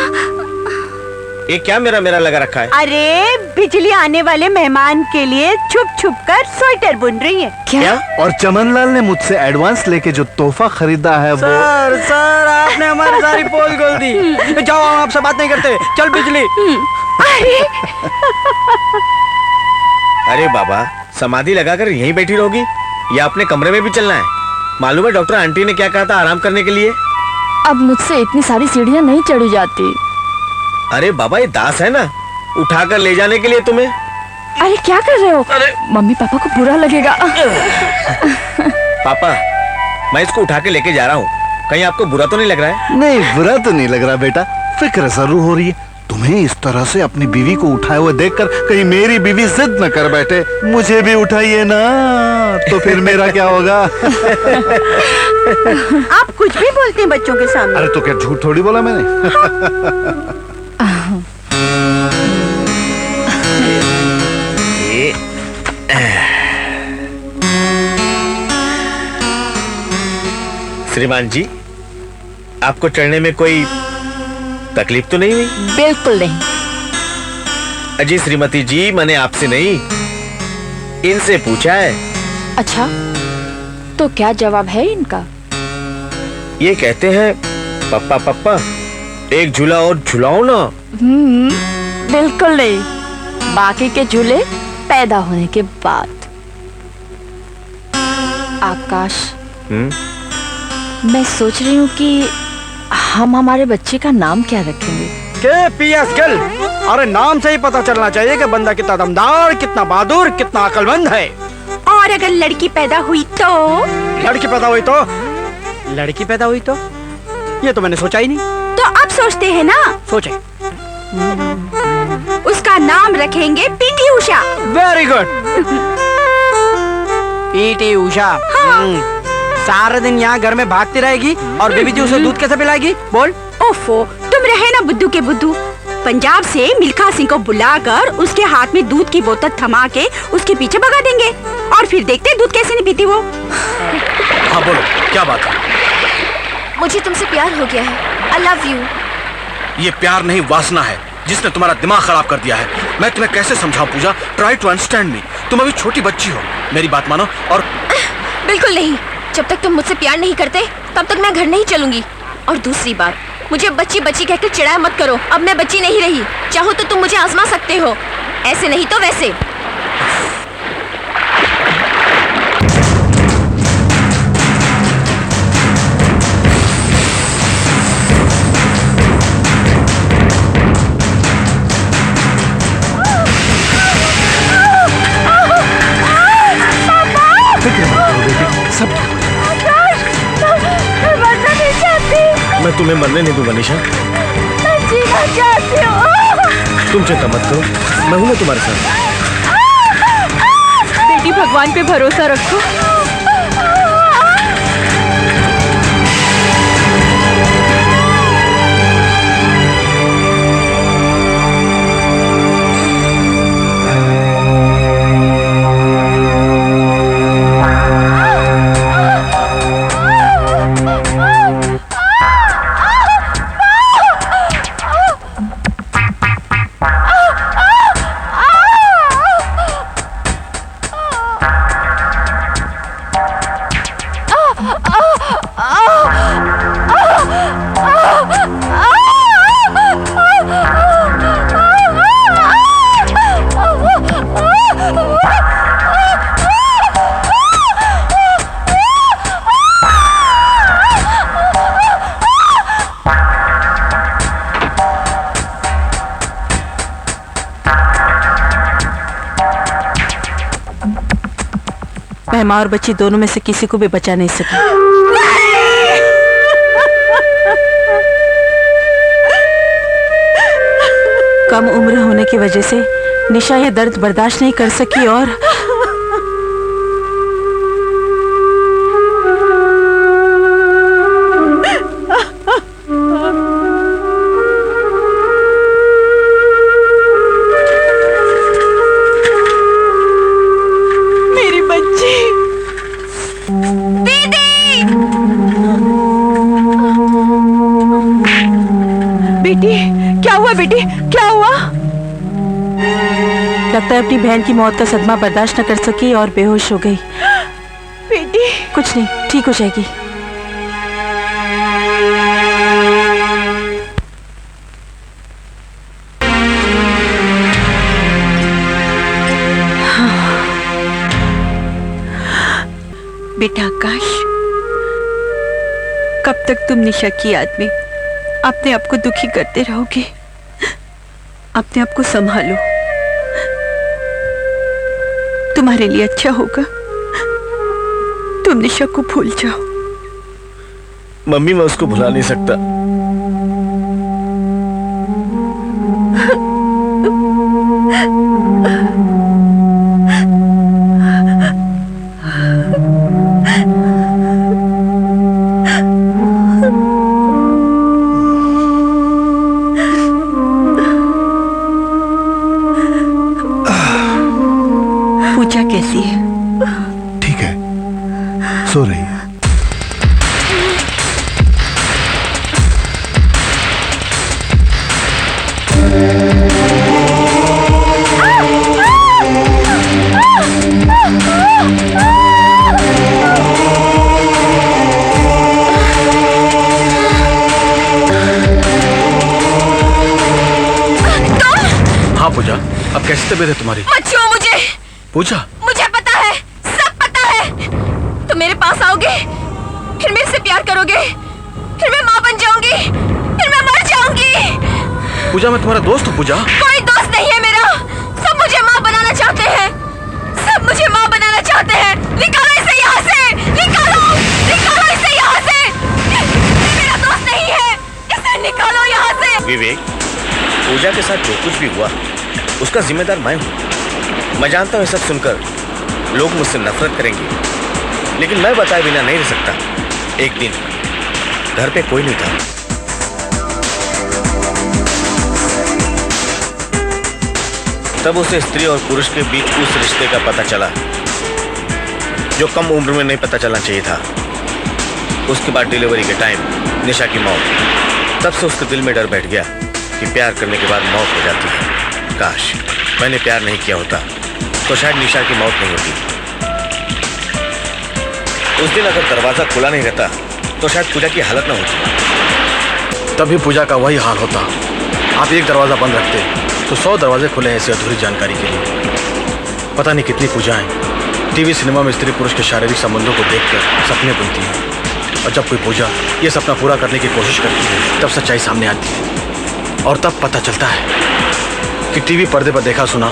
ये क्या मेरा लगा रखा है? अरे, बिजली आने वाले मेहमान के लिए छुप छुप कर स्वेटर बुन रही है। क्या? और चमनलाल ने मुझसे एडवांस लेके जो तोहफा खरीदा है वो। सर आपने हमारी सारी पोल खोल दी। जाओ, हम आपसे बात नहीं करते। चल बिजली। अरे बाबा, समाधि लगाकर यहीं बैठी रहोगी या अपने कमरे में भी चलना है? मालूम है डॉक्टर आंटी ने क्या कहा था आराम करने के लिए? अब मुझसे इतनी सारी सीढ़ियाँ नहीं चढ़ी जाती। अरे बाबा, ये दास है ना, उठाकर ले जाने के लिए तुम्हें। अरे क्या कर रहे हो? मम्मी पापा को बुरा लगेगा। पापा, मैं इसको उठा के लेके जा रहा हूँ। कहीं आपको बुरा तो नहीं लग रहा है? नहीं, बुरा तो नहीं लग रहा बेटा। फिक्र जरूर हो रही है। तुम्हें इस तरह से अपनी बीवी को उठाए हुए देखकर कहीं मेरी बीवी जिद न कर बैठे, मुझे भी उठाइए ना, तो फिर मेरा क्या होगा? आप कुछ भी बोलते हैं बच्चों के सामने। अरे तो क्या झूठ थोड़ी बोला मैंने। श्रीमान जी, आपको चढ़ने में कोई तकलीफ तो नहीं हुई? बिल्कुल नहीं। अजी श्रीमती जी, मैंने आपसे नहीं, इनसे पूछा है। अच्छा, तो क्या जवाब है इनका? ये कहते हैं पप्पा पप्पा एक झूला और झुलाओ ना। बिल्कुल नहीं। बाकी के झूले पैदा होने के बाद। आकाश, मैं सोच रही हूँ कि हम हमारे बच्चे का नाम क्या रखेंगे? के पीएस गर्ल। अरे नाम से ही पता चलना चाहिए कि बंदा कितना दमदार, कितना बहादुर, कितना अकलमंद है। और अगर लड़की पैदा हुई तो? लड़की पैदा हुई तो? लड़की पैदा हुई तो? ये तो मैंने सोचा ही नहीं। तो अब सोचते हैं ना? सोचे। उसका नाम रखेंगे PT Usha. Very good. PT Usha. सारा दिन यहाँ घर में भागती रहेगी और बेबी जी उसे दूध कैसे पिलाएगी? बोल। ओफो, तुम रहे ना बुद्धू के बुद्धू। पंजाब से मिल्खा सिंह को बुलाकर उसके हाथ में दूध की बोतल थमा के उसके पीछे भगा देंगे और फिर देखते दूध कैसे नहीं पीती वो। हाँ बोलो, क्या बात है? मुझे तुमसे प्यार हो गया है। I love you. ये प्यार नहीं, वासना है जिसने तुम्हारा दिमाग खराब कर दिया है। मैं तुम्हें कैसे समझाऊं Pooja? Try to understand me. तुम अभी छोटी बच्ची हो, मेरी बात मानो। और बिल्कुल नहीं, जब तक तुम मुझसे प्यार नहीं करते तब तक मैं घर नहीं चलूंगी। और दूसरी बात, मुझे बच्ची बच्ची कहकर चिढ़ाया मत करो। अब मैं बच्ची नहीं रही। चाहो तो तुम मुझे आजमा सकते हो, ऐसे नहीं तो वैसे। सब मैं तुम्हें मरने नहीं दूंगा निशा। मैं जीना चाहती हूँ। तुम चिंता मत करो, मैं हूं ना तुम्हारे साथ। बेटी, भगवान पे भरोसा रखो। मैं माँ और बच्ची दोनों में से किसी को भी बचा नहीं सकी। कम उम्र होने की वजह से निशा ये दर्द बर्दाश्त नहीं कर सकी और लगता है अपनी बहन की मौत का सदमा बर्दाश्त न कर सकी और बेहोश हो गई। बेटी, कुछ नहीं, ठीक हो जाएगी। बेटा आकाश, कब तक तुम निशा की याद में अपने आप को दुखी करते रहोगे? अपने आप को संभालो, तुम्हारे लिए अच्छा होगा। तुम निशा को भूल जाओ। मम्मी, मैं उसको भुला नहीं सकता। पूजा कैसी है? ठीक है, सो रही है। हाँ पूजा, अब कैसी तबीयत है तुम्हारी? मत छुओ मुझे। पूजा, मुझे पता है, सब पता है। तुम मेरे पास आओगे, फिर मेरे से प्यार करोगे, फिर मैं माँ बन जाऊंगी, फिर मैं मर जाऊंगी। पूजा, मैं तुम्हारा दोस्त हूँ पूजा। कोई दोस्त नहीं है मेरा। सब मुझे माँ बनाना चाहते हैं, सब मुझे माँ बनाना चाहते हैं। निकालो इसे यहाँ से, निकालो, निकालो इसे यहाँ से। ये मेरा दोस्त नहीं है, इसे निकालो यहाँ से। विवेक, पूजा के साथ जो कुछ भी हुआ उसका जिम्मेदार मैं हूं। मैं जानता हूं ये सब सुनकर लोग मुझसे नफरत करेंगे, लेकिन मैं बताए बिना नहीं रह सकता। एक दिन घर पे कोई नहीं था। तब उसे स्त्री और पुरुष के बीच उस रिश्ते का पता चला जो कम उम्र में नहीं पता चलना चाहिए था। उसके बाद डिलीवरी के टाइम निशा की मौत। तब से उसके दिल में डर बैठ गया कि प्यार करने के बाद मौत हो जाती है। काश मैंने प्यार नहीं किया होता तो शायद निशा की मौत नहीं होती। उस दिन अगर दरवाजा खुला नहीं रहता तो शायद पूजा की हालत ना होती। तभी पूजा का वही हाल होता। आप एक दरवाजा बंद रखते तो 100 दरवाजे खुले हैं ऐसी अधूरी जानकारी के लिए। पता नहीं कितनी पूजाएं टीवी सिनेमा में स्त्री पुरुष के शारीरिक संबंधों को देखकर सपने बुनती हैं, और जब कोई पूजा ये सपना पूरा करने की कोशिश करती है तब सच्चाई सामने आती है, और तब पता चलता है कि टीवी पर्दे पर देखा सुना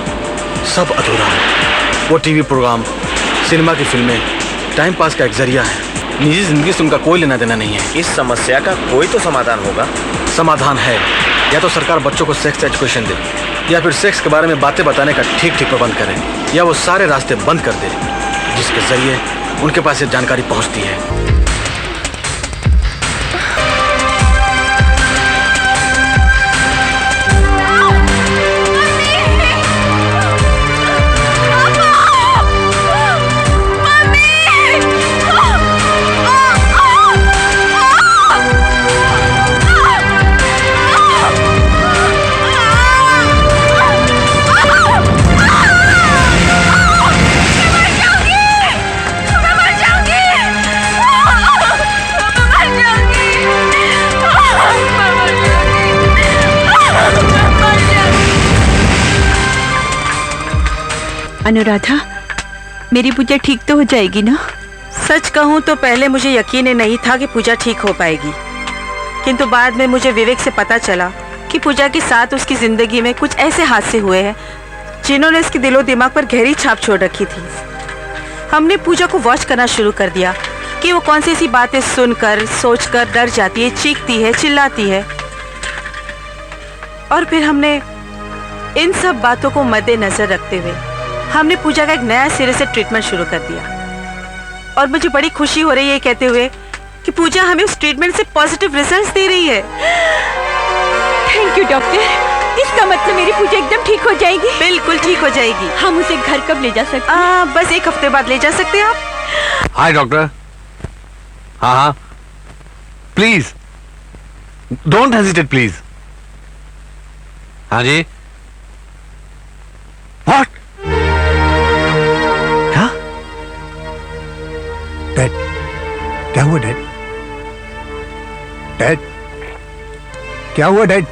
सब अधूरा है। वो टीवी प्रोग्राम, सिनेमा की फिल्में टाइम पास का एक जरिया है, निजी जिंदगी से उनका कोई लेना देना नहीं है। इस समस्या का कोई तो समाधान होगा। समाधान है, या तो सरकार बच्चों को सेक्स एजुकेशन दे, या फिर सेक्स के बारे में बातें बताने का ठीक ठीक प्रबंध करे, या वो सारे रास्ते बंद कर दे जिसके जरिए उनके पास ये जानकारी पहुंचती है। अनुराधा, मेरी पूजा ठीक तो हो जाएगी ना? सच कहूं तो पहले मुझे यकीन ही नहीं था कि पूजा ठीक हो पाएगी, किंतु बाद में मुझे विवेक से पता चला कि पूजा के साथ उसकी जिंदगी में कुछ ऐसे हादसे हुए हैं जिन्होंने इसके दिलो दिमाग पर गहरी छाप छोड़ रखी थी। हमने पूजा को वॉच करना शुरू कर दिया कि वो कौन सी ऐसी बातें सुनकर सोचकर डर जाती है, चीखती है, चिल्लाती है, और फिर हमने इन सब बातों को मद्देनजर रखते हुए हमने पूजा का एक नया सिरे से ट्रीटमेंट शुरू कर दिया। और मुझे बड़ी खुशी हो रही है कहते हुए कि पूजा हमें उस ट्रीटमेंट से पॉजिटिव रिजल्ट्स दे रही है। Thank you doctor. इसका मतलब मेरी पूजा एकदम ठीक हो जाएगी? बिल्कुल ठीक हो जाएगी। हम उसे घर कब ले जा सकते हैं? बस 1 हफ्ते बाद ले जा सकते हैं आप। हाय डॉक्टर। हाँ हाँ प्लीज डोंट हेजिटेट प्लीज। हाँ जी। व्हाट? क्या? डैड, क्या हुआ डैड? डैड, क्या हुआ डैड?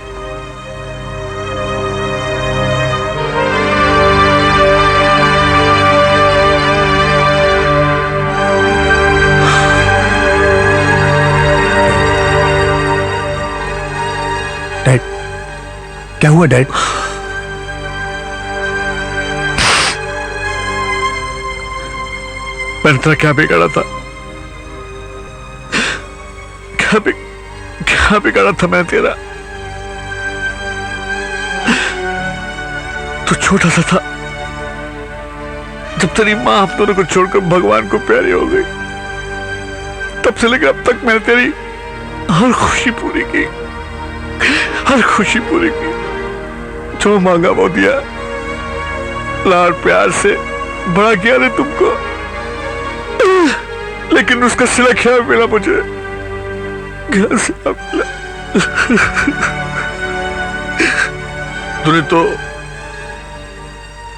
डैड, क्या हुआ डैड? मैंने तेरा क्या बिगाड़ा था? क्या बिगाड़ा था मैं तेरा? तू छोटा सा था जब तेरी माँ हम दोनों को छोड़कर भगवान को प्यारी हो गई। तब से लेकर अब तक मैंने तेरी हर खुशी पूरी की, हर खुशी पूरी की। जो मांगा वो दिया, लाड प्यार से बड़ा किया ने तुमको, लेकिन उसका सिला क्या मिला मुझे? घर से मिला। तूने तो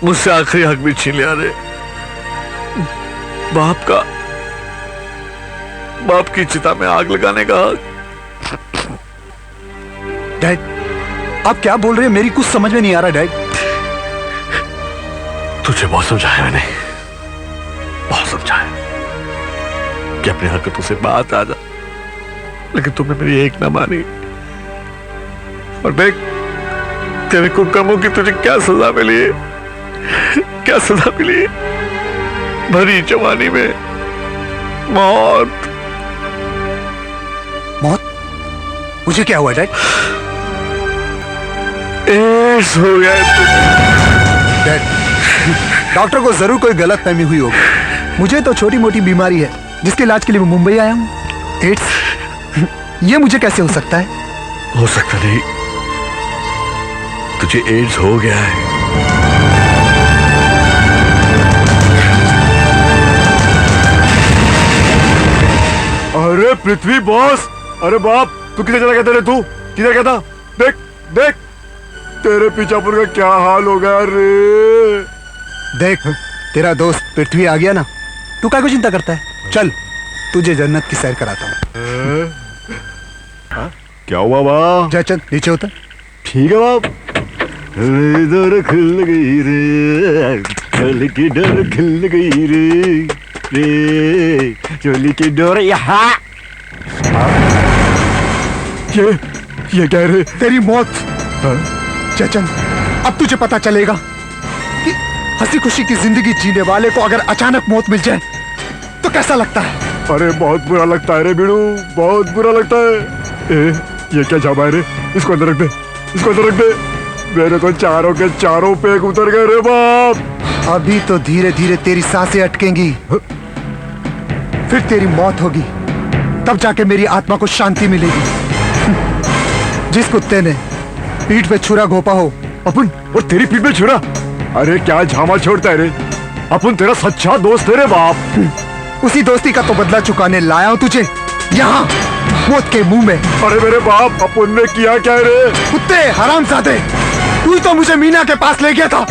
मुझसे आखिरी हक भी छीन लिया रे। बाप की चिता में आग लगाने का हक। डैड, आप क्या बोल रहे हैं? मेरी कुछ समझ में नहीं आ रहा डैड। तुझे बहुत समझाया मैंने, बहुत समझाया कि अपनी हरकतों से बात आ जा, लेकिन तुमने मेरी एक ना मानी। और देख तेरे कुकर्मों की तुझे क्या सजा मिली है, क्या सजा मिली है? भरी जवानी में मौत। मौत? मुझे क्या हुआ डैड? एड्स हो गया डैड, डॉक्टर को जरूर कोई गलत फहमी हुई होगी। मुझे तो छोटी मोटी बीमारी है जिसके इलाज के लिए मैं मुंबई आया हूँ। एड्स, ये मुझे कैसे हो सकता है? हो सकता नहीं, तुझे एड्स हो गया है। अरे पृथ्वी बॉस, अरे बाप, तू किधर चला गया? तू किधर गया था? देख देख, तेरे पीछापुर का क्या हाल हो गया रे। देख, तेरा दोस्त पृथ्वी आ गया ना, तू क्या को चिंता करता है? चल, तुझे जन्नत की सैर कराता हूँ। क्या हुआ बाप? जा चल, नीचे उतर। ठीक है बाप। डर खिल गई रे, चोली की डर खिल गई रे, रे चोली की डोर यहाँ। ये क्या रे? तेरी मौत। चचन, अब तुझे पता चलेगा कि हंसी खुशी की जिंदगी जीने वाले को अगर अचानक मौत मिल जाए तो कैसा लगता है। अरे बहुत बुरा लगता है रे बीड़ू, बहुत बुरा लगता है। ये क्या जामा है रे? इसको अंदर रख दे, इसको अंदर रख दे। मेरे तो चारों के चारों पेग उतर गए रे बाप। अभी तो धीरे धीरे तेरी सांसें अटकेंगी, फिर तेरी मौत होगी, तब जाके मेरी आत्मा को शांति मिलेगी। जिस कुत्ते ने पीठ पे छुरा घोपा हो, अपन और तेरी पीठ पे छुरा? अरे क्या झामा छोड़ता है रे? अपन तेरा सच्चा दोस्त है रे बाप। उसी दोस्ती का तो बदला चुकाने लाया हूं तुझे यहाँ, मौत के मुंह में। अरे मेरे बाप, अपन ने किया क्या रे? कुत्ते हरामजादे, तू तो मुझे मीना के पास ले गया था,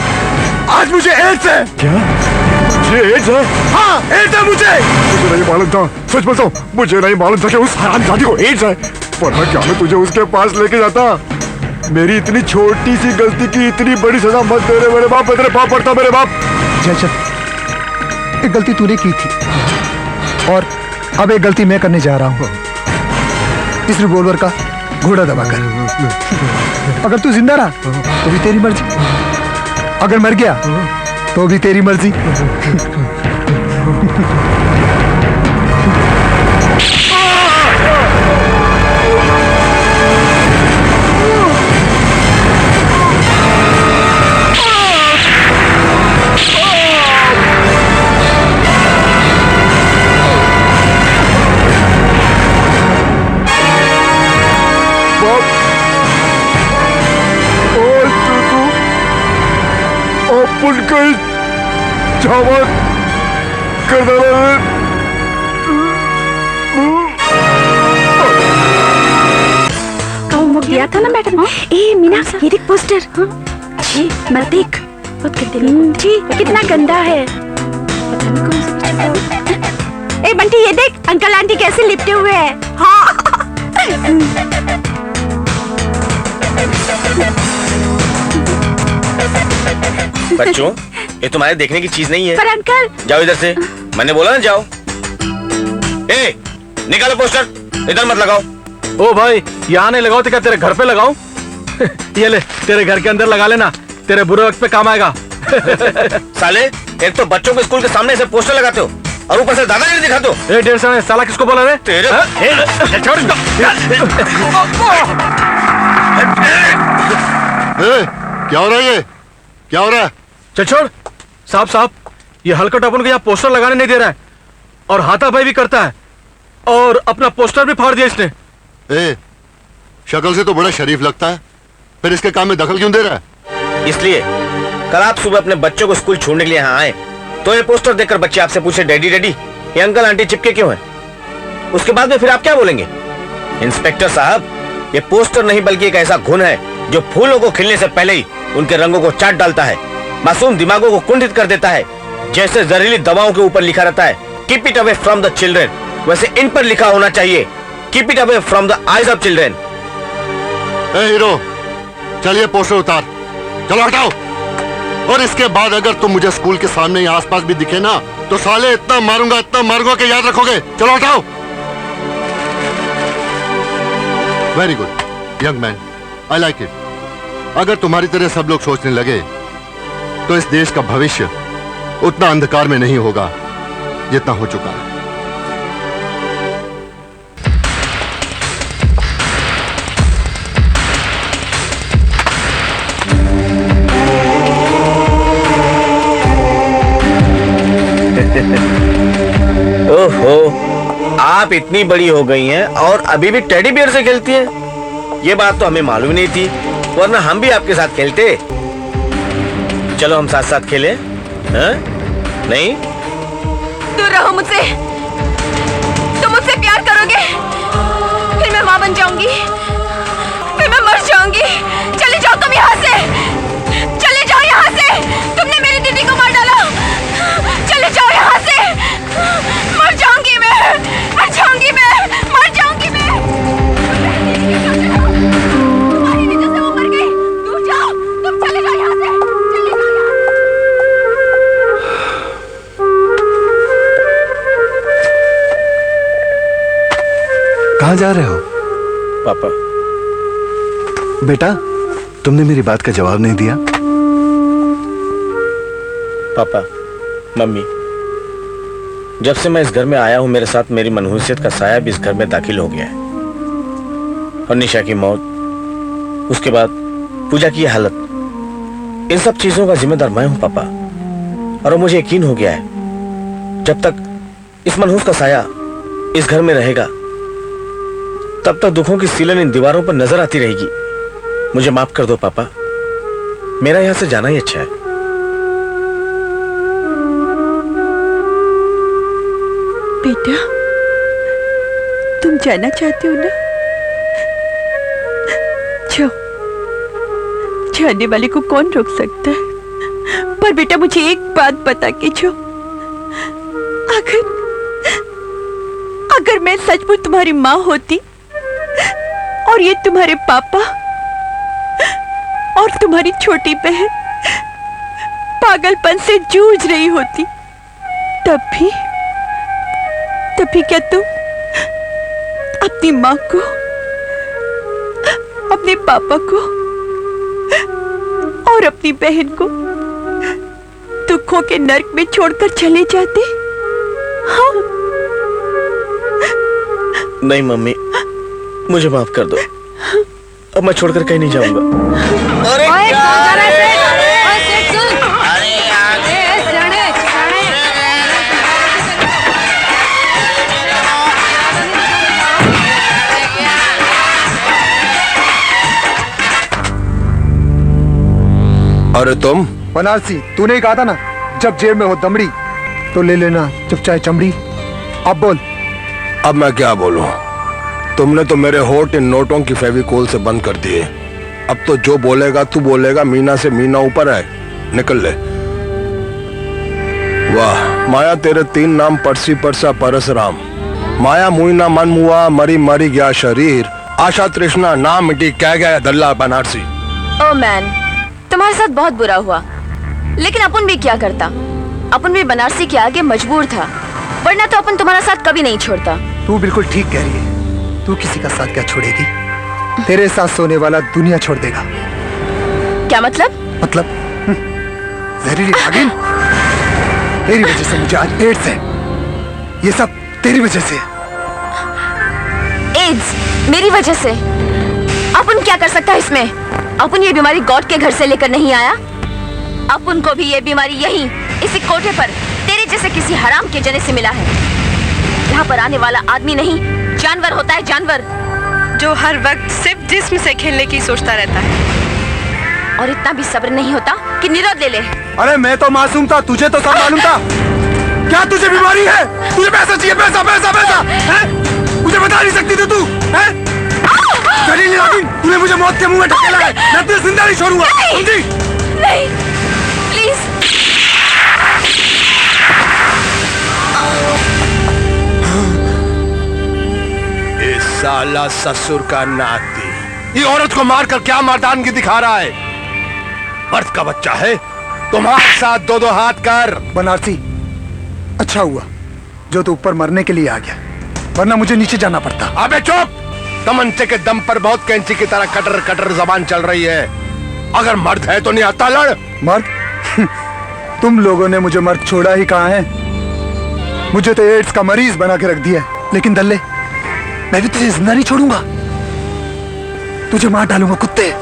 आज मुझे एड्स है। क्या? मुझे एड्स है? हाँ, एड्स है मुझे नहीं मालूम था, सच बोलता हूँ, मुझे नहीं मालूम था कि उस हरामजादी को एड्स है। वरना क्या मैं तुझे उसके पास लेके जाता? मेरी इतनी छोटी सी गलती की इतनी बड़ी सजा मत दे रे मेरे बाप, तेरे पाप पड़ता मेरे बाप। जय, एक गलती तूने की थी और अब एक गलती मैं करने जा रहा हूँ। इस रिवॉल्वर का घोड़ा दबाकर। अगर तू जिंदा रहा तो भी तेरी मर्जी, अगर मर गया तो भी तेरी मर्जी। अपन कहीं जामा कर डाला रे। वो गया था ना मैडम। ए मीना, ये देख पोस्टर। जी मत देख, जी कितना गंदा है। ए बंटी, ये देख अंकल आंटी कैसे लिपटे हुए हैं। हाँ। बच्चों, ये तुम्हारे देखने की चीज नहीं है। पर अंकल, जाओ इधर से, मैंने बोला ना जाओ। ए, निकालो पोस्टर, इधर मत लगाओ। ओ भाई, यहाँ नहीं लगाओ तो क्या तेरे घर पे लगाऊं? ये ले, तेरे घर के अंदर लगा लेना, तेरे बुरे वक्त पे काम आएगा। साले, एक तो बच्चों के स्कूल के सामने से पोस्टर लगाते हो और ऊपर से दादागिरी दिखाते हो। ए डेढ़ साल साला किसको बोला रे? तेरे छोड़ इसको। क्या हो रहा है? ये क्या हो रहा है? चल छोड़। साहब, ये हलकट अपन को यहाँ पोस्टर लगाने नहीं दे रहा है और हाथापाई भी करता है और अपना पोस्टर भी फाड़ दिया इसने। शक्ल से तो बड़ा शरीफ लगता है, फिर इसके काम में दखल क्यों दे रहा है? इसलिए कल आप सुबह अपने बच्चों को स्कूल छोड़ने के लिए यहाँ आए तो ये पोस्टर देखकर बच्चे आपसे पूछे, डैडी डैडी ये अंकल आंटी चिपके क्यों हैं? उसके बाद में फिर आप क्या बोलेंगे? इंस्पेक्टर साहब, ये पोस्टर नहीं बल्कि एक ऐसा घुन है जो फूलों को खिलने से पहले ही उनके रंगों को चाट डालता है, मासूम दिमागों को कुंठित कर देता है। जैसे जहरीली दवाओं के ऊपर लिखा रहता है keep it away from the children, वैसे इन पर लिखा होना चाहिए keep it away from the eyes of children. Hero, चलिए पोस्टर उतार, चलो हटाओ। और इसके बाद अगर तुम मुझे स्कूल के सामने या आसपास भी दिखे ना तो साले इतना मारूंगा कि याद रखोगे। चलो हटाओ। Very good young man, I like it. अगर तुम्हारी तरह सब लोग सोचने लगे तो इस देश का भविष्य उतना अंधकार में नहीं होगा जितना हो चुका है। आप इतनी बड़ी हो गई हैं और अभी भी टेडी बियर से खेलती हैं। ये बात तो हमें मालूम नहीं थी, वरना हम भी आपके साथ खेलते। चलो हम साथ साथ खेलें, हैं? नहीं? दूर रहो मुझसे। तुम मुझसे प्यार करोगे, फिर मैं माँ बन जाऊंगी, फिर मैं मर जाऊंगी। चले जाओ तुम यहाँ से, चले जाओ यहाँ से। तुमने मेरी दीदी को मार डाला। चले जाओ यहाँ से। मर जाऊंगी मैं, मर जाऊंगी मैं, मर जाऊंगी मैं। तुम्हारी वजह से वो मर गई। दूर जाओ, तुम चले जाओ यहाँ से, चले जाओ यहाँ। कहाँ जा रहे हो? पापा। बेटा, तुमने मेरी बात का जवाब नहीं दिया। पापा, मम्मी, जब से मैं इस घर में आया हूं मेरे साथ मेरी मनहूसियत का साया भी इस घर में दाखिल हो गया है। और निशा की मौत, उसके बाद पूजा की हालत, इन सब चीजों का जिम्मेदार मैं हूं पापा। और मुझे यकीन हो गया है जब तक इस मनहूस का साया इस घर में रहेगा तब तक दुखों की सीलन इन दीवारों पर नजर आती रहेगी। मुझे माफ कर दो पापा, मेरा यहां से जाना ही अच्छा है। बेटा, तुम जाना चाहते हो ना? जाओ, जाने वाले को कौन रोक सकता है? पर बेटा मुझे एक बात बता के जाओ, अगर मैं सचमुच तुम्हारी माँ होती और ये तुम्हारे पापा और तुम्हारी छोटी बहन पागलपन से जूझ रही होती, तब भी क्या तुम अपनी माँ को, अपने पापा को और अपनी बहन को दुखों के नर्क में छोड़कर चले जाते? हाँ? नहीं मम्मी, मुझे माफ कर दो। अब मैं छोड़कर कहीं नहीं जाऊंगा। अरे अरे तुम बनारसी, तूने ही कहा था ना जब जेब में हो दमड़ी तो ले लेना जब चाहे चमड़ी। अब बोल। अब मैं क्या बोलूं? तुमने तो मेरे होठ इन नोटों की फेविकोल से बंद कर दिए। अब तो जो बोलेगा तू बोलेगा, मीना से मीना ऊपर है, निकल ले। वाह माया, तेरे 3 नाम परसी परसा परसराम। माया मुइना मन मुआ, मरी मरी गया शरीर, आशा तृष्णा नाम मिटी, कह गया दल्ला बनारसी। ओ मैन, तुम्हारे साथ बहुत बुरा हुआ, लेकिन अपन भी क्या करता? अपन भी बनारसी के आगे मजबूर था, वरना तो अपन तुम्हारा साथ कभी नहीं छोड़ता। तू बिल्कुल ठीक कह रही है। तू किसी का साथ क्या छोड़ेगी? तेरे साथ सोने वाला दुनिया छोड़ देगा। क्या मतलब? जहरीली नागिन, तेरी वजह से मुझे आज एड्स है। ये सब तेरी वजह से। एड्स मेरी वजह से? अपन क्या कर सकता है इसमें? अपन ये बीमारी गॉड के घर से लेकर नहीं आया। अपन को भी ये बीमारी यहीं इसी कोठे पर तेरे जैसे किसी हराम के जने से मिला है। यहाँ पर आने वाला आदमी नहीं, जानवर होता है, जानवर जो हर वक्त सिर्फ जिस्म से खेलने की सोचता रहता है। और इतना भी सब्र नहीं होता कि निरोध ले ले। अरे मैं तो मासूम था, तुझे तो सब मालूम था। क्या तुझे बीमारी है? तुझे पैसा चाहिए? पैसा पैसा पैसा है? मुझे बता नहीं सकती थी तू? जहरीली नागिन, तूने मुझे मौत के मुंह में ढकेला है। मैं तुझे जिंदा नहीं छोड़ूंगा, समझी? नहीं, प्लीज। इस साला ससुर का नाती ये औरत को मारकर क्या मर्दानगी दिखा रहा है? मर्द का बच्चा है, तुम्हारे साथ 2-2 हाथ कर। बनारसी, अच्छा हुआ जो तू ऊपर मरने के लिए आ गया, वरना मुझे नीचे जाना पड़ता। अबे चुप! तमंचे के दम पर बहुत कैंची की तरह कटर कटर जबान चल रही है। अगर मर्द है तो नहीं आता लड़। मर्द? तुम लोगों ने मुझे मर्द छोड़ा ही कहाँ है? मुझे तो एड्स का मरीज बना के रख दिया। लेकिन दल्ले, मैं भी तुझे जिंदा नहीं छोड़ूंगा, तुझे मार डालूंगा कुत्ते।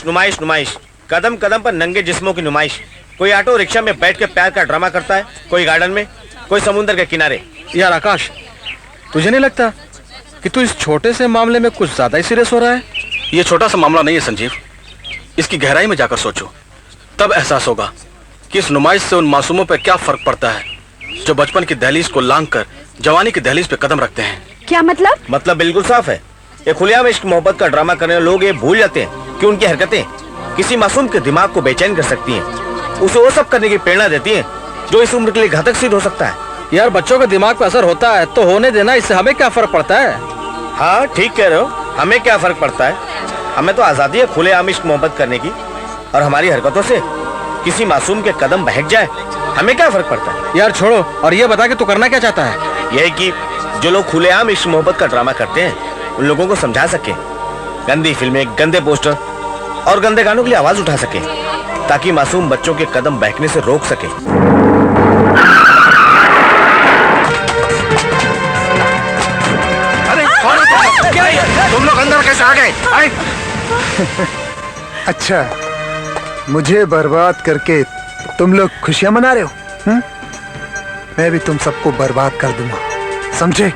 नुमाइश नुमाइश, कदम कदम पर नंगे जिस्मों की नुमाइश। कोई ऑटो रिक्शा में बैठ के प्यार का ड्रामा करता है, कोई गार्डन में, कोई समुद्र के किनारे। यार आकाश, तुझे नहीं लगता कि तू इस छोटे से मामले में कुछ ज्यादा ही सीरियस हो रहा है? ये छोटा सा मामला नहीं है संजीव, इसकी गहराई में जाकर सोचो, तब एहसास होगा कि इस नुमाइश से उन मासूमों पर क्या फर्क पड़ता है जो बचपन की दहलीज को लांघ कर जवानी की दहलीज पे कदम रखते हैं। क्या मतलब? मतलब बिल्कुल साफ है। ये खुलेआम इश्क मोहब्बत का ड्रामा करने वाले लोग ये भूल जाते हैं कि उनकी हरकतें किसी मासूम के दिमाग को बेचैन कर सकती हैं, उसे वो सब करने की प्रेरणा देती हैं जो इस उम्र के लिए घातक सिद्ध हो सकता है। यार बच्चों के दिमाग पे असर होता है तो होने देना, इससे हमें क्या फर्क पड़ता है? हाँ ठीक कह रहे हो, हमें क्या फर्क पड़ता है? हमें तो आजादी है खुलेआम इश्क मोहब्बत करने की, और हमारी हरकतों से किसी मासूम के कदम बहक जाए, हमें क्या फर्क पड़ता है? यार छोड़ो और ये बता कि तू करना क्या चाहता है? यह कि जो लोग खुलेआम इश्क मोहब्बत का ड्रामा करते हैं उन लोगों को समझा सके, गंदी फिल्में, गंदे पोस्टर और गंदे गानों के लिए आवाज उठा सके, ताकि मासूम बच्चों के कदम बहकने से रोक सके। अरे कौन तुम लोग अंदर कैसे आ गए? अच्छा, मुझे बर्बाद करके तुम लोग खुशियां मना रहे हो? मैं भी तुम सबको बर्बाद कर दूंगा, समझे?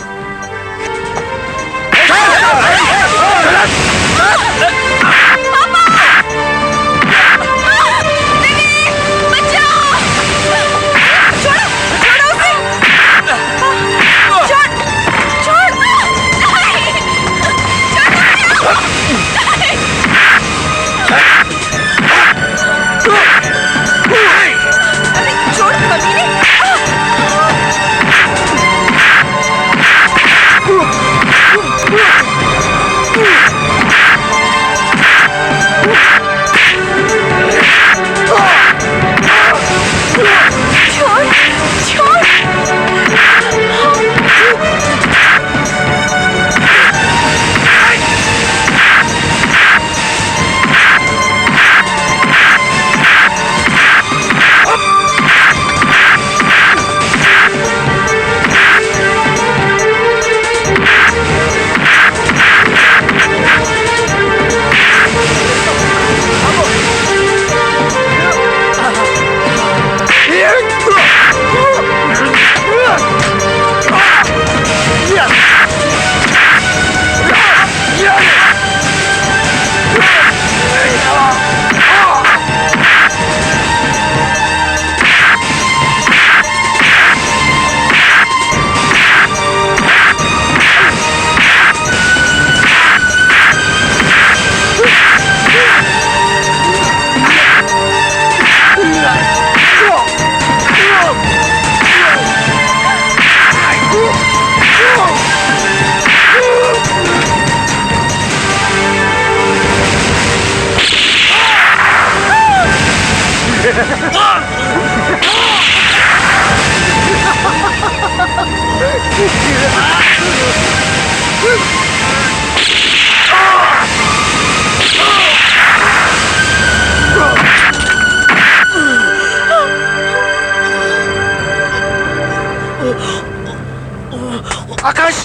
आकाश,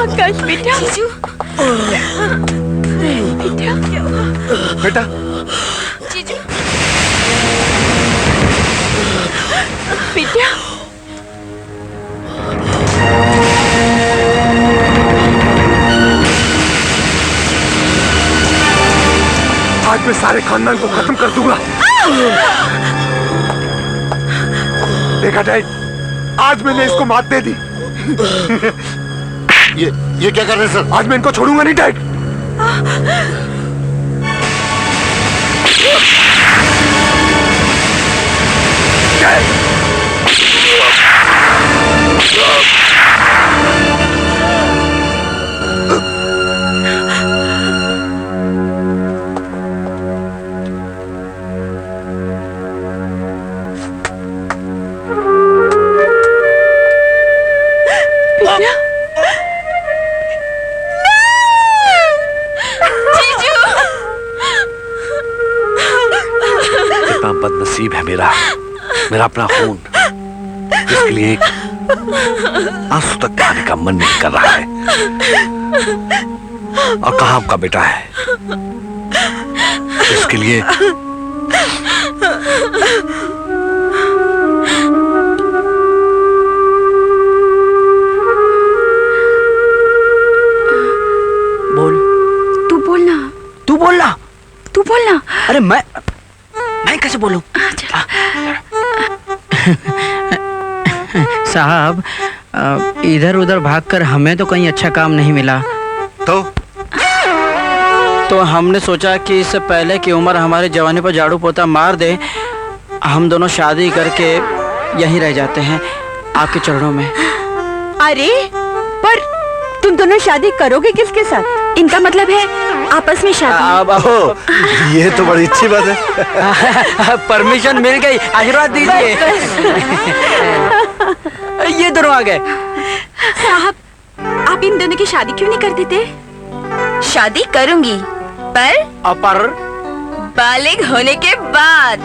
आकाश बेटा, जीजू, बेटा क्या हुआ? बेटा जीजू, बेटा आज मैं सारे खानदान को खत्म कर दूंगा। देखा डैड, आज मैंने इसको मात दे दी। ये क्या कर रहे हैं सर? आज मैं इनको छोड़ूंगा नहीं डैड। बदनसीब है मेरा अपना खून, इसके लिए एक आंसू तक बहाने का मन नहीं कर रहा है। और कहाँ आपका बेटा है, इसके लिए बोल। तू बोलना। तू बोलना। तू बोलना। अरे मैं कैसे बोलूं? साहब, इधर उधर भागकर हमें तो कहीं अच्छा काम नहीं मिला, तो हमने सोचा कि इससे पहले कि उम्र हमारे जवानी पर झाड़ू पोता मार दे, हम दोनों शादी करके यहीं रह जाते हैं आपके चरणों में। अरे पर तुम दोनों शादी करोगे किसके साथ? इनका मतलब है आपस में शादी। ये तो बड़ी अच्छी बात है। परमिशन मिल गई, आशीर्वाद दीजिए। ये दोनों आ गए। साहब, आप इन दोनों की शादी क्यों नहीं कर देते? शादी करूंगी, पर बालिग होने के बाद।